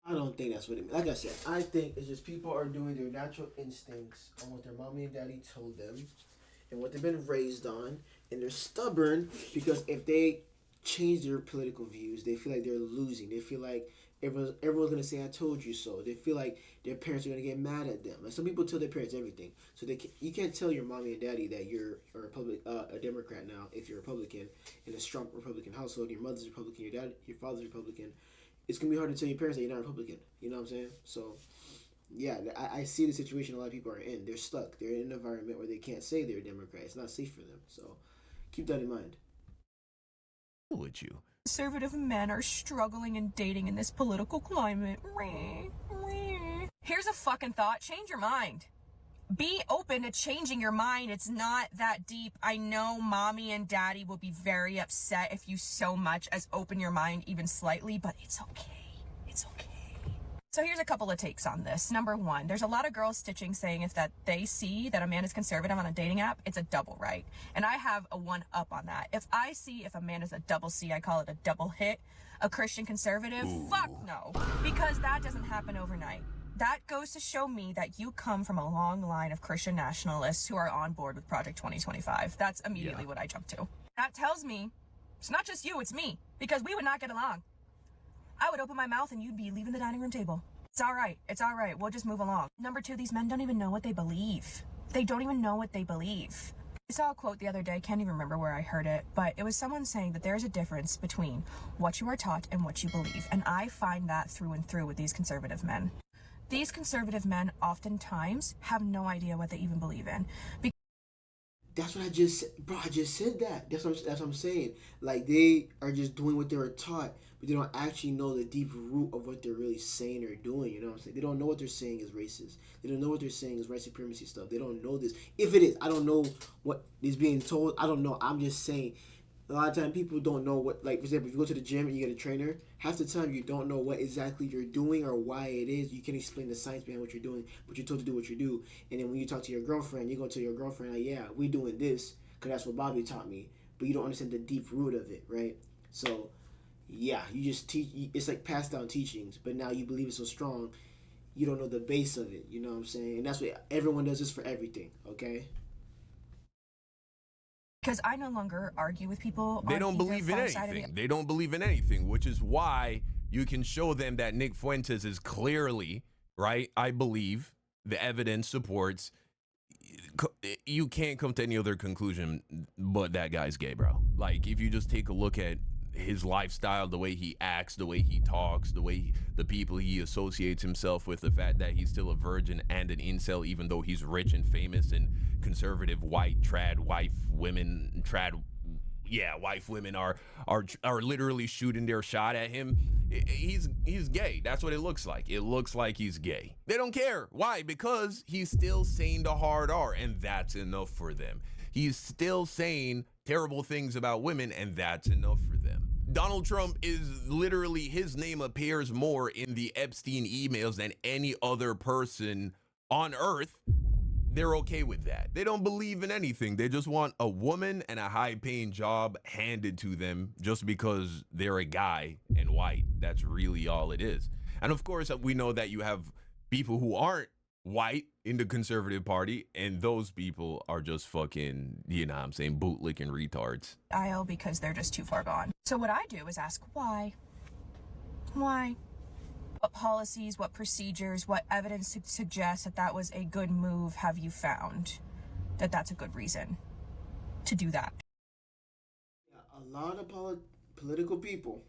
Speaker 2: I don't think that's what it means. Like I said, I think it's just people are doing their natural instincts on what their mommy and daddy told them and what they've been raised on. And they're stubborn because if they change their political views, they feel like they're losing. They feel like everyone's gonna say I told you so. They feel like their parents are gonna get mad at them. Like some people tell their parents everything, so you can't tell your mommy and daddy that you're a Democrat now if you're Republican in a strong Republican household. Your mother's Republican, your father's Republican. It's gonna be hard to tell your parents that you're not Republican. You know what I'm saying? So yeah, I see the situation a lot of people are in. They're stuck. They're in an environment where they can't say they're a Democrat. It's not safe for them. So keep that in mind.
Speaker 1: With you.
Speaker 6: Conservative men are struggling and dating in this political climate. Here's a fucking thought. Change your mind. Be open to changing your mind. It's not that deep. I know mommy and daddy will be very upset if you so much as open your mind even slightly, but it's okay. It's okay. So here's a couple of takes on this. Number one, there's a lot of girls stitching saying if that they see that a man is conservative on a dating app, it's a double right. And I have a one up on that. If I see if a man is a double C, I call it a double hit. A Christian conservative, fuck no. Because that doesn't happen overnight. That goes to show me that you come from a long line of Christian nationalists who are on board with Project 2025. That's immediately what I jump to. That tells me it's not just you, it's me. Because we would not get along. I would open my mouth and you'd be leaving the dining room table. It's all right. It's all right. We'll just move along. Number two, these men don't even know what they believe. They don't even know what they believe. I saw a quote the other day, can't even remember where I heard it, but it was someone saying that there's a difference between what you are taught and what you believe. And I find that through and through with these conservative men. These conservative men oftentimes have no idea what they even believe in.
Speaker 2: That's what I just said. Bro, I just said that. That's what I'm saying. Like, they are just doing what they were taught, but they don't actually know the deep root of what they're really saying or doing. You know what I'm saying? They don't know what they're saying is racist. They don't know what they're saying is white supremacy stuff. They don't know this. If it is, I don't know what is being told. I don't know. I'm just saying. A lot of times people don't know what, like, for example, if you go to the gym and you get a trainer, half the time you don't know what exactly you're doing or why it is. You can't explain the science behind what you're doing, but you're told to do what you do. And then when you talk to your girlfriend, you go to your girlfriend, like, yeah, we doing this because that's what Bobby taught me. But you don't understand the deep root of it, right? So, yeah, you just teach. It's like passed down teachings, but now you believe it so strong, you don't know the base of it. You know what I'm saying? And that's what everyone does this for everything, okay?
Speaker 6: Because I no longer argue with people.
Speaker 1: They don't believe in anything. They don't believe in anything, which is why you can show them that Nick Fuentes is clearly, right? I believe the evidence supports. You can't come to any other conclusion but that guy's gay, bro. Like, if you just take a look at his lifestyle, the way he acts, the way he talks, the people he associates himself with, the fact that he's still a virgin and an incel, even though he's rich and famous and conservative white wife women are literally shooting their shot at him. He's gay. That's what it looks like. It looks like he's gay. They don't care. Why? Because he's still saying the hard R, and that's enough for them. He's still saying terrible things about women, and that's enough for them. Donald Trump is literally, his name appears more in the Epstein emails than any other person on earth. They're okay with that. They don't believe in anything. They just want a woman and a high-paying job handed to them just because they're a guy and white. That's really all it is. And of course, we know that you have people who aren't white in the conservative party, and those people are just fucking, you know what I'm saying, bootlicking retards.
Speaker 6: Aisle because they're just too far gone. So what I do is ask why? Why? What policies, what procedures, what evidence suggests that that was a good move have you found? That that's a good reason to do that?
Speaker 2: A lot of political people,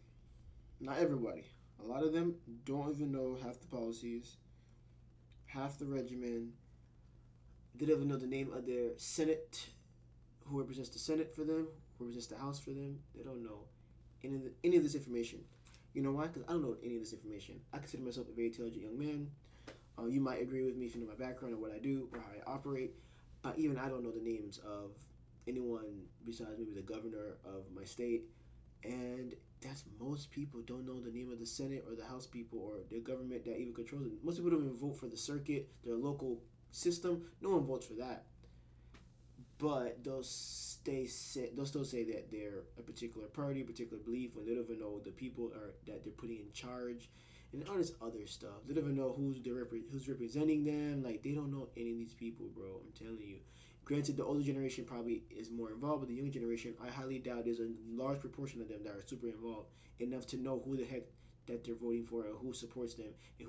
Speaker 2: not everybody, a lot of them don't even know half the policies, half the regimen. They don't even know the name of their Senate, who represents the Senate for them, who represents the House for them. They don't know any of this information. You know why? Because I don't know any of this information. I consider myself a very intelligent young man. You might agree with me if you know my background or what I do or how I operate. Even I don't know the names of anyone besides maybe the governor of my state. And that's most people don't know the name of the Senate or the House people or the government that even controls it. Most people don't even vote for the circuit, their local system. No one votes for that. But they'll still say that they're a particular party, a particular belief, when they don't even know the people that they're putting in charge, and all this other stuff. They don't even know who's representing them. Like, they don't know any of these people, bro. I'm telling you. Granted, the older generation probably is more involved, but the younger generation, I highly doubt there's a large proportion of them that are super involved enough to know who the heck that they're voting for and who supports them and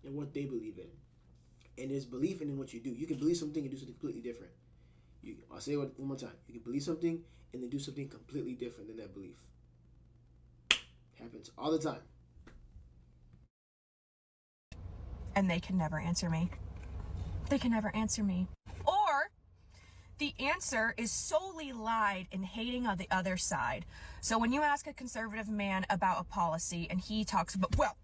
Speaker 2: and what they believe in. And there's belief in what you do. You can believe something and do something completely different. I'll say it one more time. You can believe something and then do something completely different than that belief. Happens all the time.
Speaker 6: and they can never answer me. They can never answer me. Or the answer is solely lied and hating on the other side. So when you ask a conservative man about a policy and he talks about, well,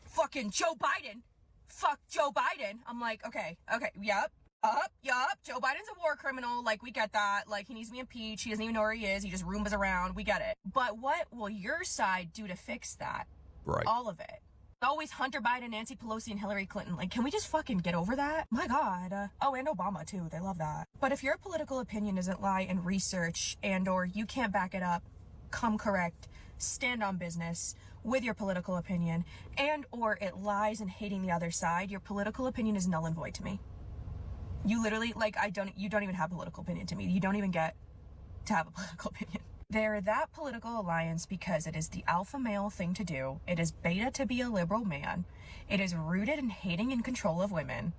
Speaker 6: fucking Joe Biden, fuck Joe Biden. I'm like, okay, yep. Joe Biden's a war criminal. Like, we get that. Like, he needs to be impeached. He doesn't even know where he is. He just Roombas around. We get it. But what will your side do to fix that?
Speaker 1: Right.
Speaker 6: All of it. Always Hunter Biden, Nancy Pelosi, and Hillary Clinton. Like, can we just fucking get over that? My God. Oh, and Obama, too. They love that. But if your political opinion doesn't lie in research and or you can't back it up, come correct, stand on business with your political opinion, and or it lies in hating the other side, your political opinion is null and void to me. You literally, like, you don't even have a political opinion to me. You don't even get to have a political opinion. They're that political alliance because it is the alpha male thing to do. It is beta to be a liberal man. It is rooted in hating and control of women.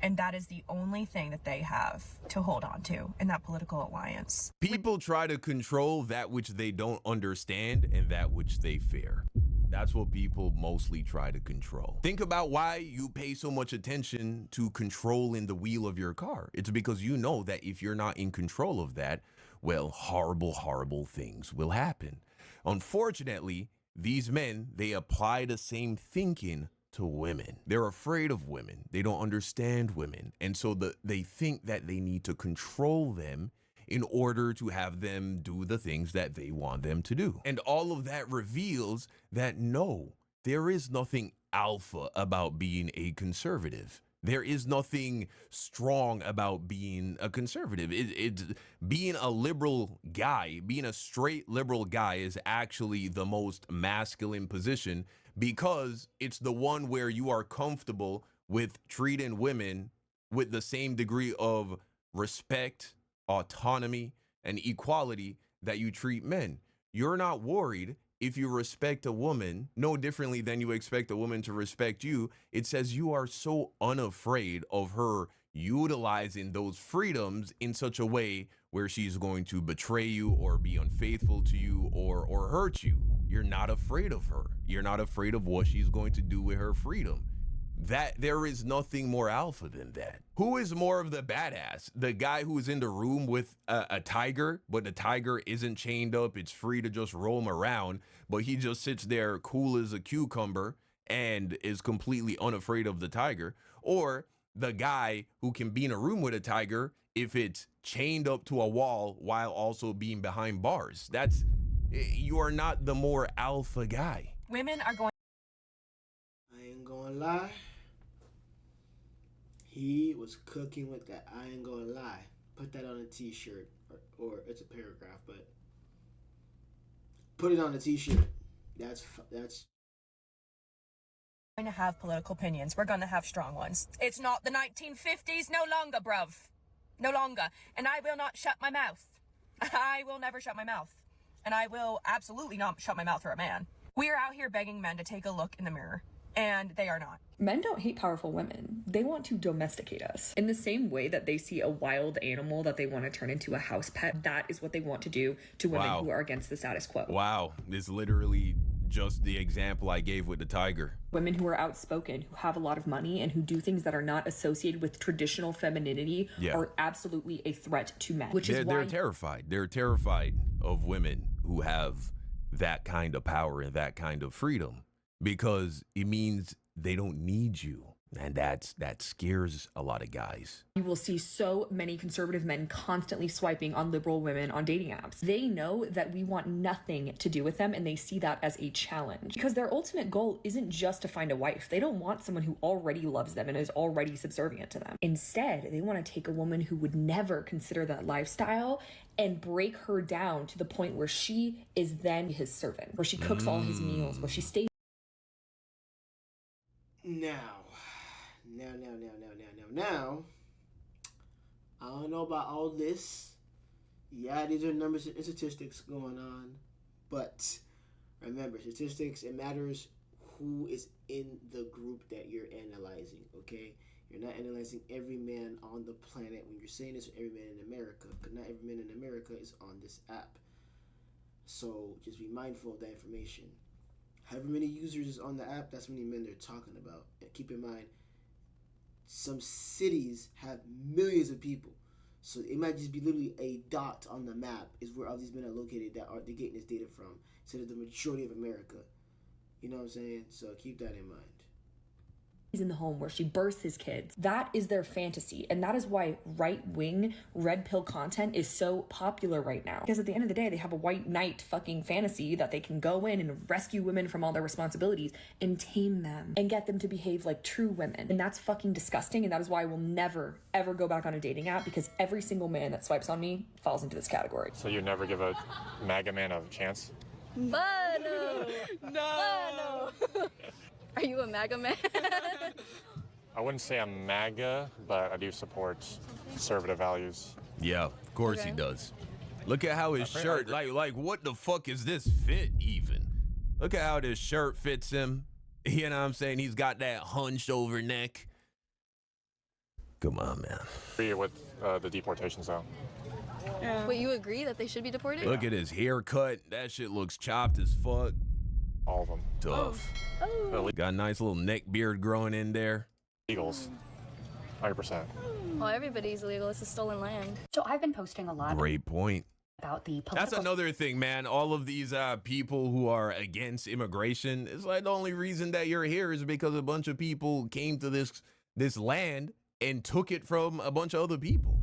Speaker 6: And that is the only thing that they have to hold on to in that political alliance.
Speaker 1: People try to control that which they don't understand and that which they fear. That's what people mostly try to control. Think about why you pay so much attention to controlling the wheel of your car. It's because you know that if you're not in control of that, well, horrible, horrible things will happen. Unfortunately, these men, they apply the same thinking to women. They're afraid of women. They don't understand women. And so they think that they need to control them in order to have them do the things that they want them to do. And all of that reveals that no, there is nothing alpha about being a conservative. There is nothing strong about being a conservative. It's being a liberal guy, being a straight liberal guy is actually the most masculine position because it's the one where you are comfortable with treating women with the same degree of respect, autonomy, and equality that you treat men. You're not worried if you respect a woman no differently than you expect a woman to respect you. It says you are so unafraid of her utilizing those freedoms in such a way where she's going to betray you or be unfaithful to you or hurt you. You're not afraid of her. You're not afraid of what she's going to do with her freedom. That there is nothing more alpha than that. Who is more of the badass? The guy who's in the room with a tiger, but the tiger isn't chained up. It's free to just roam around, but he just sits there cool as a cucumber and is completely unafraid of the tiger. Or the guy who can be in a room with a tiger if it's chained up to a wall while also being behind bars. You are not the more alpha guy.
Speaker 6: Women are going.
Speaker 2: I ain't gonna lie. He was cooking with that. I ain't gonna lie. Put that on a t-shirt or it's a paragraph, but put it on a t-shirt. That's
Speaker 6: going to have political opinions. We're going to have strong ones. It's not the 1950s no longer, bruv. No longer. And I will not shut my mouth. I will never shut my mouth. And I will absolutely not shut my mouth for a man. We are out here begging men to take a look in the mirror. And they are not.
Speaker 8: Men don't hate powerful women. They want to domesticate us. In the same way that they see a wild animal that they want to turn into a house pet, that is what they want to do to women who are against the status quo.
Speaker 1: Wow. It's literally just the example I gave with the tiger.
Speaker 8: Women who are outspoken, who have a lot of money, and who do things that are not associated with traditional femininity are absolutely a threat to men. Which is why
Speaker 1: they're terrified. They're terrified of women who have that kind of power and that kind of freedom. Because it means they don't need you. And that scares a lot of guys.
Speaker 8: You will see so many conservative men constantly swiping on liberal women on dating apps. They know that we want nothing to do with them, and they see that as a challenge. Because their ultimate goal isn't just to find a wife. They don't want someone who already loves them and is already subservient to them. Instead, they want to take a woman who would never consider that lifestyle and break her down to the point where she is then his servant, where she cooks all his meals, where she stays.
Speaker 2: Now, I don't know about all this. Yeah, these are numbers and statistics going on. But remember, statistics, it matters who is in the group that you're analyzing, okay? You're not analyzing every man on the planet when you're saying this for every man in America, because not every man in America is on this app. So just be mindful of that information. However many users is on the app, that's how many men they're talking about. And keep in mind, some cities have millions of people. So it might just be literally a dot on the map is where all these men are located that are they're getting this data from, instead of the majority of America. You know what I'm saying? So keep that in mind.
Speaker 8: In the home where she births his kids. That is their fantasy. And that is why right-wing red pill content is so popular right now. Because at the end of the day, they have a white knight fucking fantasy that they can go in and rescue women from all their responsibilities and tame them and get them to behave like true women. And that's fucking disgusting. And that is why I will never, ever go back on a dating app, because every single man that swipes on me falls into this category.
Speaker 4: So you never give a MAGA man a chance?
Speaker 20: No. Are you a MAGA man?
Speaker 4: I wouldn't say I'm MAGA, but I do support conservative values.
Speaker 1: Yeah, of course he does. Look at how his shirt, like what the fuck is this fit even? Look at how this shirt fits him. You know what I'm saying? He's got that hunched over neck. Come on, man.
Speaker 4: Agree with the deportations, though.
Speaker 20: Wait, you agree that they should be deported?
Speaker 1: Look at his haircut. That shit looks chopped as fuck.
Speaker 4: All of them.
Speaker 1: Tough.
Speaker 20: Oh.
Speaker 1: Got a nice little neck beard growing in there.
Speaker 4: Illegals. 100%.
Speaker 20: Well, everybody's illegal. It's a stolen land.
Speaker 11: So I've been posting a lot
Speaker 1: Great point.
Speaker 11: about the political...
Speaker 1: That's another thing, man. All of these people who are against immigration, it's like the only reason that you're here is because a bunch of people came to this land and took it from a bunch of other people.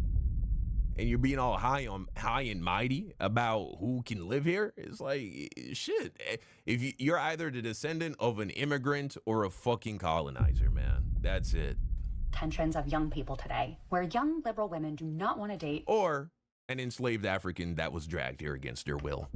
Speaker 1: And you're being all high and mighty about who can live here. It's like, shit. If you're either the descendant of an immigrant or a fucking colonizer, man. That's it.
Speaker 11: Tensions of young people today, where young liberal women do not want to date.
Speaker 1: Or an enslaved African that was dragged here against their will.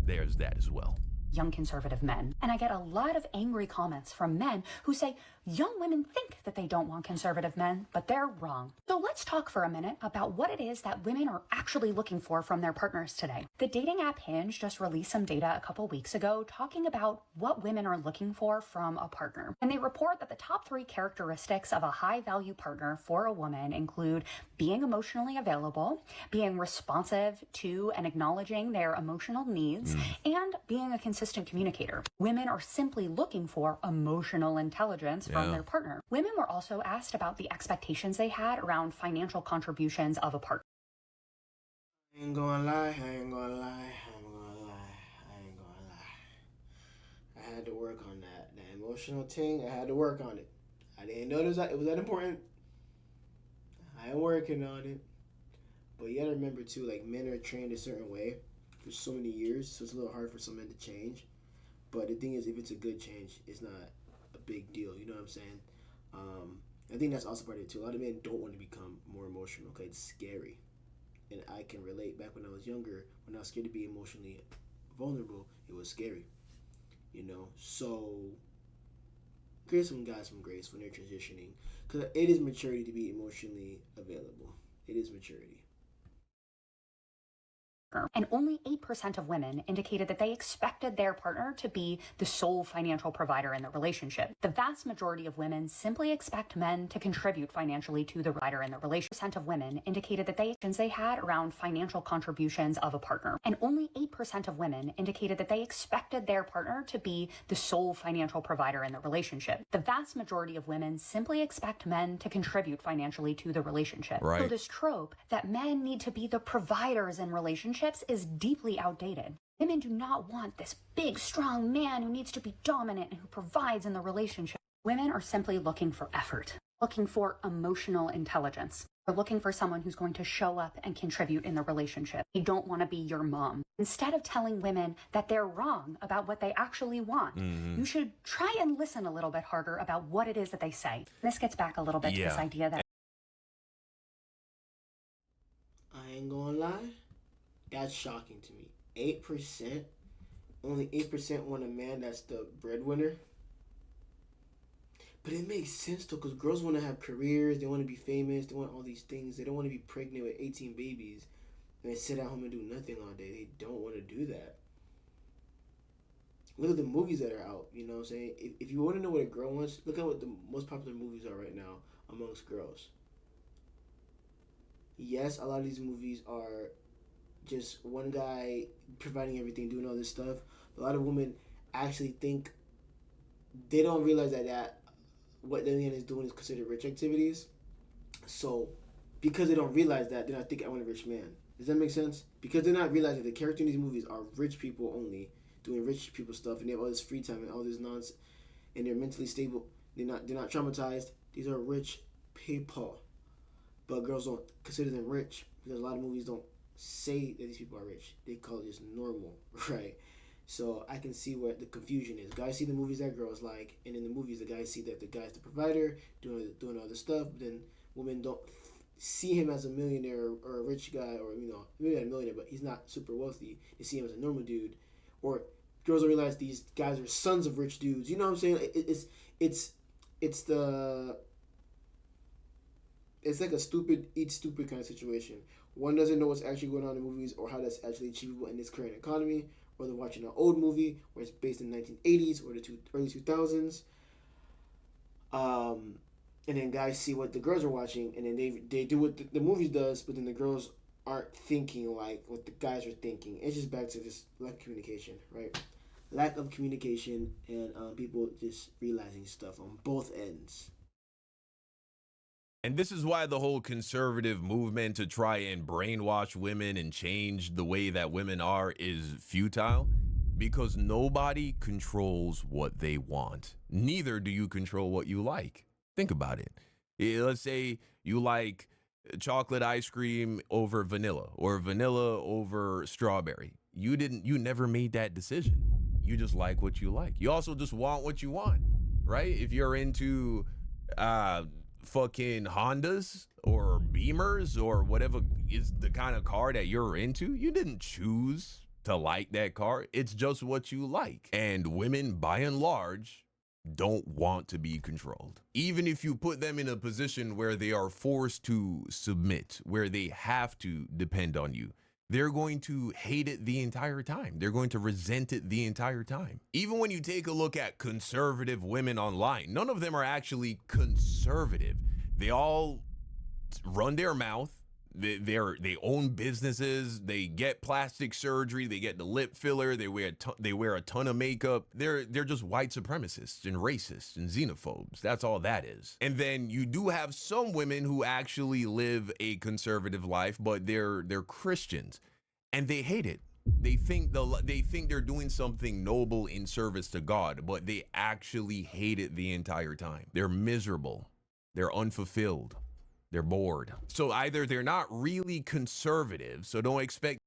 Speaker 1: There's that as well.
Speaker 11: Young conservative men. And I get a lot of angry comments from men who say young women think that they don't want conservative men, but they're wrong. So let's talk for a minute about what it is that women are actually looking for from their partners today. The dating app Hinge just released some data a couple weeks ago talking about what women are looking for from a partner. And they report that the top 3 characteristics of a high-value partner for a woman include being emotionally available, being responsive to and acknowledging their emotional needs, and being a consistent communicator. Women are simply looking for emotional intelligence from their partner. Women were also asked about the expectations they had around financial contributions of a partner.
Speaker 2: I ain't gonna lie. I had to work on that. That emotional thing, I had to work on it. I didn't know it was that important. I am working on it. But you gotta remember too, like, men are trained a certain way for so many years, so it's a little hard for some men to change. But the thing is, if it's a good change, it's not a big deal. You know what I'm saying? I think that's also part of it too. A lot of men don't want to become more emotional because it's scary. And I can relate. Back when I was younger, when I was scared to be emotionally vulnerable, it was scary. You know? So give some guys some grace when they're transitioning, because it is maturity to be emotionally available. It is maturity.
Speaker 11: And only 8% of women indicated that they expected their partner to be the sole financial provider in the relationship. The vast majority of women simply expect men to contribute financially to the provider in the relationship. Percent of women indicated that they had around financial contributions of a partner. And only 8% of women indicated that they expected their partner to be the sole financial provider in the relationship. The vast majority of women simply expect men to contribute financially to the relationship.
Speaker 1: Right.
Speaker 11: So this trope that men need to be the providers in relationships is deeply outdated. Women do not want this big, strong man who needs to be dominant and who provides in the relationship. Women are simply looking for effort, looking for emotional intelligence. They're looking for someone who's going to show up and contribute in the relationship. They don't want to be your mom. Instead of telling women that they're wrong about what they actually want, you should try and listen a little bit harder about what it is that they say. This gets back a little bit to this idea that
Speaker 2: I ain't gonna lie. That's shocking to me. 8%? Only 8% want a man that's the breadwinner? But it makes sense though, because girls want to have careers, they want to be famous, they want all these things. They don't want to be pregnant with 18 babies and then sit at home and do nothing all day. They don't want to do that. Look at the movies that are out, you know what I'm saying? If you want to know what a girl wants, look at what the most popular movies are right now amongst girls. Yes, a lot of these movies are just one guy providing everything, doing all this stuff. A lot of women actually think, they don't realize that what Lillian is doing is considered rich activities. So, because they don't realize that, they're not thinking, I want a rich man. Does that make sense? Because they're not realizing the character in these movies are rich people only, doing rich people stuff, and they have all this free time and all this nonsense, and they're mentally stable. They're not traumatized. These are rich people. But girls don't consider them rich because a lot of movies don't say that these people are rich. They call it just normal, right? So I can see where the confusion is. Guys see the movies that girls like, and in the movies the guys see that the guy's the provider, doing all this stuff. But then women don't see him as a millionaire or a rich guy, or maybe not a millionaire, but he's not super wealthy. They see him as a normal dude. Or girls don't realize these guys are sons of rich dudes. You know what I'm saying? It's like a stupid eat stupid kind of situation. One doesn't know what's actually going on in movies or how that's actually achievable in this current economy, or they're watching an old movie where it's based in the 1980s or the early 2000s. And then guys see what the girls are watching, and then they do what the movie does, but then the girls aren't thinking like what the guys are thinking. It's just back to this lack of communication, right? Lack of communication and people just realizing stuff on both ends.
Speaker 1: And this is why the whole conservative movement to try and brainwash women and change the way that women are is futile, because nobody controls what they want. Neither do you control what you like. Think about it. Let's say you like chocolate ice cream over vanilla, or vanilla over strawberry. You never made that decision. You just like what you like. You also just want what you want, right? If you're into fucking Hondas or Beamers or whatever is the kind of car that you're into, you didn't choose to like that car. It's just what you like. And women, by and large, don't want to be controlled. Even if you put them in a position where they are forced to submit, where they have to depend on you, they're going to hate it the entire time. They're going to resent it the entire time. Even when you take a look at conservative women online, none of them are actually conservative. They all run their mouth. They own businesses. They get plastic surgery. They get the lip filler. They wear a ton of makeup. They're just white supremacists and racists and xenophobes. That's all that is. And then you do have some women who actually live a conservative life, but they're Christians, and they hate it. They think they're doing something noble in service to God, but they actually hate it the entire time. They're miserable. They're unfulfilled. They're bored. So either they're not really conservative, so don't expect.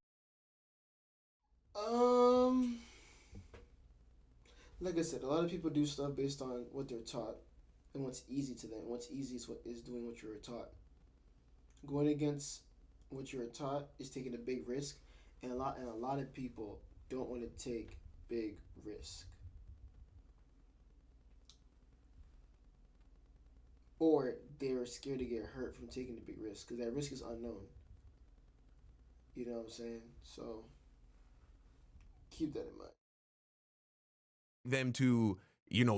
Speaker 2: Like I said, a lot of people do stuff based on what they're taught and what's easy to them. What's easy is doing what you were taught. Going against what you were taught is taking a big risk, and a lot of people don't want to take big risk. Or they're scared to get hurt from taking the big risk, because that risk is unknown. You know what I'm saying? So keep that in mind.
Speaker 1: Them to,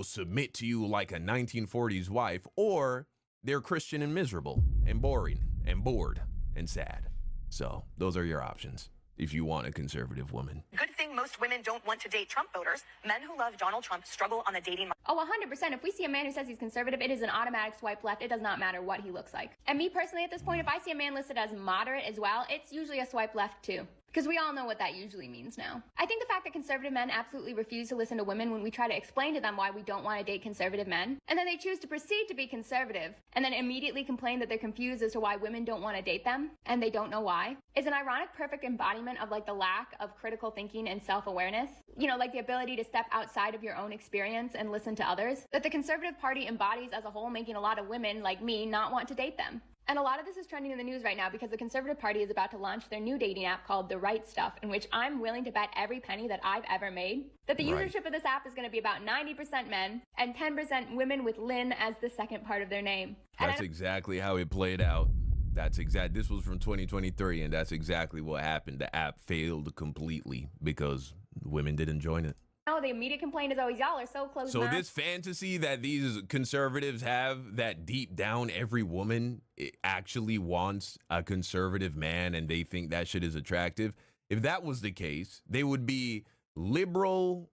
Speaker 1: submit to you like a 1940s wife, or they're Christian and miserable and boring and bored and sad. So those are your options if you want a conservative woman.
Speaker 7: Good thing most women don't want to date Trump voters. Men who love Donald Trump struggle on the dating market.
Speaker 9: Oh, 100%. If we see a man who says he's conservative, it is an automatic swipe left. It does not matter what he looks like. And me personally, at this point, if I see a man listed as moderate as well, it's usually a swipe left too. Because we all know what that usually means now. I think the fact that conservative men absolutely refuse to listen to women when we try to explain to them why we don't want to date conservative men, and then they choose to proceed to be conservative, and then immediately complain that they're confused as to why women don't want to date them, and they don't know why, is an ironic, perfect embodiment of like the lack of critical thinking and self-awareness. Like the ability to step outside of your own experience and listen to others, that the conservative party embodies as a whole, making a lot of women like me not want to date them. And a lot of this is trending in the news right now because the Conservative Party is about to launch their new dating app called The Right Stuff, in which I'm willing to bet every penny that I've ever made that the usership of this app is going to be about 90% men and 10% women with Lynn as the second part of their name.
Speaker 1: That's exactly how it played out. This was from 2023, and that's exactly what happened. The app failed completely because women didn't join it.
Speaker 9: No, the immediate complaint is always, y'all are so close.
Speaker 1: So this fantasy that these conservatives have, that deep down every woman actually wants a conservative man and they think that shit is attractive. If that was the case, they would be liberal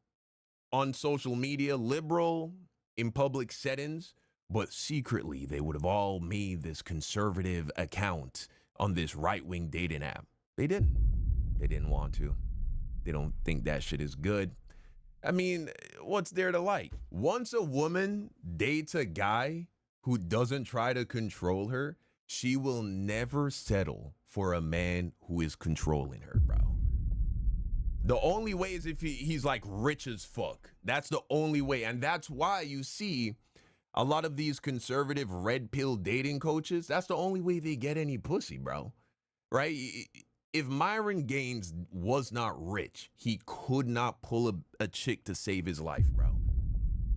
Speaker 1: on social media, liberal in public settings, but secretly they would have all made this conservative account on this right-wing dating app. They didn't. They didn't want to. They don't think that shit is good. I mean, what's there to like? Once a woman dates a guy who doesn't try to control her, she will never settle for a man who is controlling her, bro. The only way is if he's like rich as fuck. That's the only way. And that's why you see a lot of these conservative red pill dating coaches, that's the only way they get any pussy, bro. Right? If Myron Gaines was not rich, he could not pull a chick to save his life, bro.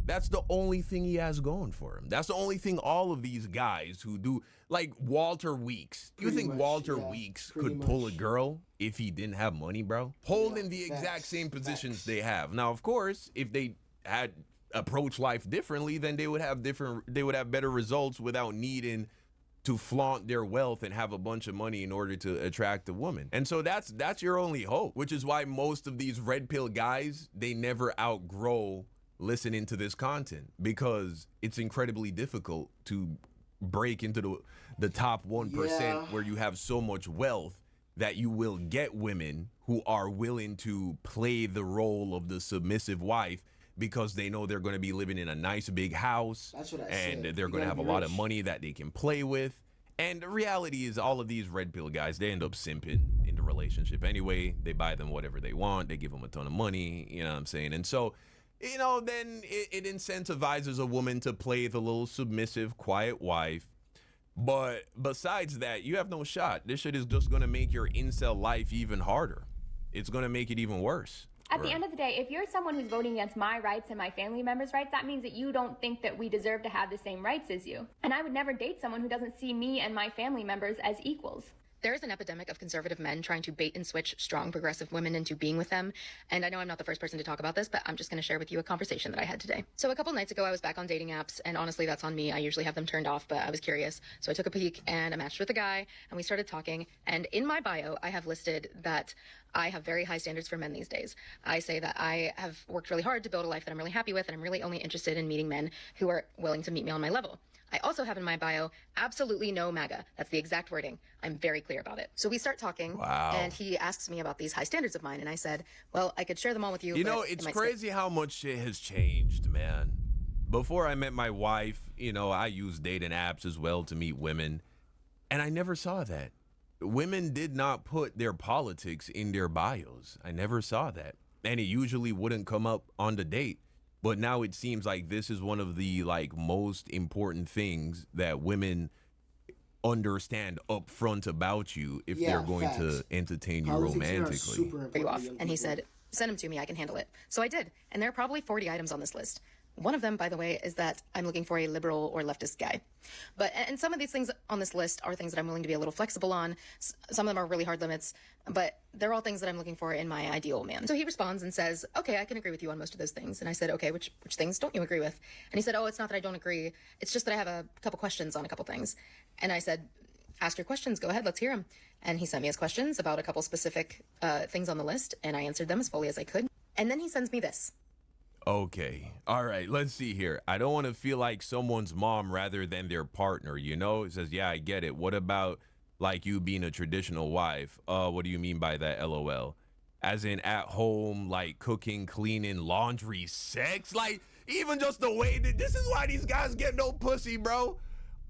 Speaker 1: That's the only thing he has going for him. That's the only thing all of these guys who do, like Walter Weeks. You think Walter Weeks could pull a girl if he didn't have money, bro? Holding the exact same positions they have. Now, of course, if they had approached life differently, then they would have better results without needing to flaunt their wealth and have a bunch of money in order to attract a woman. And so that's your only hope, which is why most of these red pill guys, they never outgrow listening to this content, because it's incredibly difficult to break into the top 1% where you have so much wealth that you will get women who are willing to play the role of the submissive wife because they know they're going to be living in a nice big house.
Speaker 2: That's what I
Speaker 1: and
Speaker 2: said.
Speaker 1: They're going to have a lot of money that they can play with. And the reality is all of these red pill guys, they end up simping in the relationship anyway. They buy them whatever they want. They give them a ton of money. You know what I'm saying? And so, you know, then it incentivizes a woman to play the little submissive, quiet wife. But besides that, you have no shot. This shit is just going to make your incel life even harder. It's going to make it even worse.
Speaker 9: At the end of the day, if you're someone who's voting against my rights and my family members' rights, that means that you don't think that we deserve to have the same rights as you. And I would never date someone who doesn't see me and my family members as equals.
Speaker 5: There is an epidemic of conservative men trying to bait and switch strong progressive women into being with them. And I know I'm not the first person to talk about this, but I'm just going to share with you a conversation that I had today. So a couple nights ago, I was back on dating apps, and honestly, that's on me. I usually have them turned off, but I was curious. So I took a peek and I matched with a guy and we started talking. And in my bio, I have listed that I have very high standards for men these days. I say that I have worked really hard to build a life that I'm really happy with, and I'm really only interested in meeting men who are willing to meet me on my level. I also have in my bio, absolutely no MAGA. That's the exact wording. I'm very clear about it. So we start talking, and he asks me about these high standards of mine, and I said, well, I could share them all with you.
Speaker 1: You know, it's crazy how much shit has changed, man. Before I met my wife, you know, I used dating apps as well to meet women, and I never saw that. Women did not put their politics in their bios. I never saw that. And it usually wouldn't come up on the date. But now it seems like this is one of the most important things that women understand up front about you if they're going to entertain you romantically.
Speaker 5: You off. And he said, send them to me, I can handle it. So I did. And there are probably 40 items on this list. One of them, by the way, is that I'm looking for a liberal or leftist guy. And some of these things on this list are things that I'm willing to be a little flexible on. Some of them are really hard limits, but they're all things that I'm looking for in my ideal man. So he responds and says, okay, I can agree with you on most of those things. And I said, okay, which things don't you agree with? And he said, oh, it's not that I don't agree. It's just that I have a couple questions on a couple things. And I said, ask your questions. Go ahead. Let's hear them. And he sent me his questions about a couple specific things on the list, and I answered them as fully as I could. And then he sends me this.
Speaker 1: Okay. All right. Let's see here. I don't want to feel like someone's mom rather than their partner, you know? It says, yeah, I get it. What about like you being a traditional wife? What do you mean by that, LOL? As in at home, like cooking, cleaning, laundry, sex? Like even just the way that this is why these guys get no pussy, bro.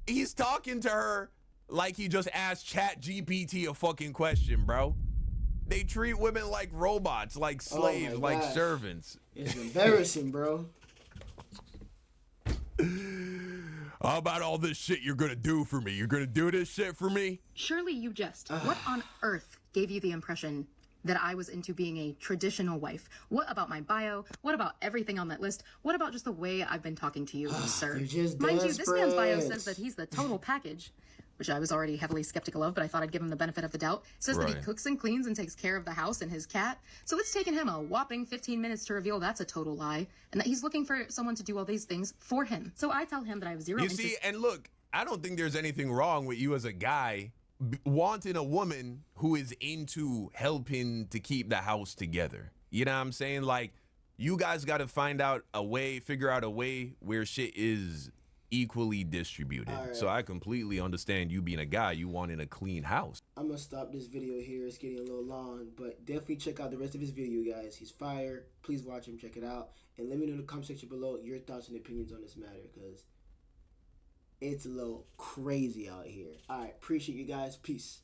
Speaker 1: He's talking to her like he just asked ChatGPT a fucking question, bro. They treat women like robots, like slaves, like servants.
Speaker 2: It's embarrassing, bro.
Speaker 1: How about all this shit you're gonna do for me? You're gonna do this shit for me?
Speaker 10: Surely you just. What on earth gave you the impression that I was into being a traditional wife? What about my bio? What about everything on that list? What about just the way I've been talking to you, sir? Mind you, this man's bio says that he's the total package, which I was already heavily skeptical of, but I thought I'd give him the benefit of the doubt. Says that he cooks and cleans and takes care of the house and his cat. So it's taken him a whopping 15 minutes to reveal that's a total lie, and that he's looking for someone to do all these things for him. So I tell him that I have zero
Speaker 1: interest. You see, and look, I don't think there's anything wrong with you as a guy wanting a woman who is into helping to keep the house together. You know what I'm saying? Like, you guys got to figure out a way where shit is equally distributed.
Speaker 2: All right.
Speaker 1: So I completely understand you being a guy, you wanting a clean house.
Speaker 2: I'm gonna stop this video here. It's getting a little long, but definitely check out the rest of his video, guys. He's fire. Please watch him, check it out, and let me know in the comment section below your thoughts and opinions on this matter, because it's a little crazy out here. All right, appreciate you guys. Peace.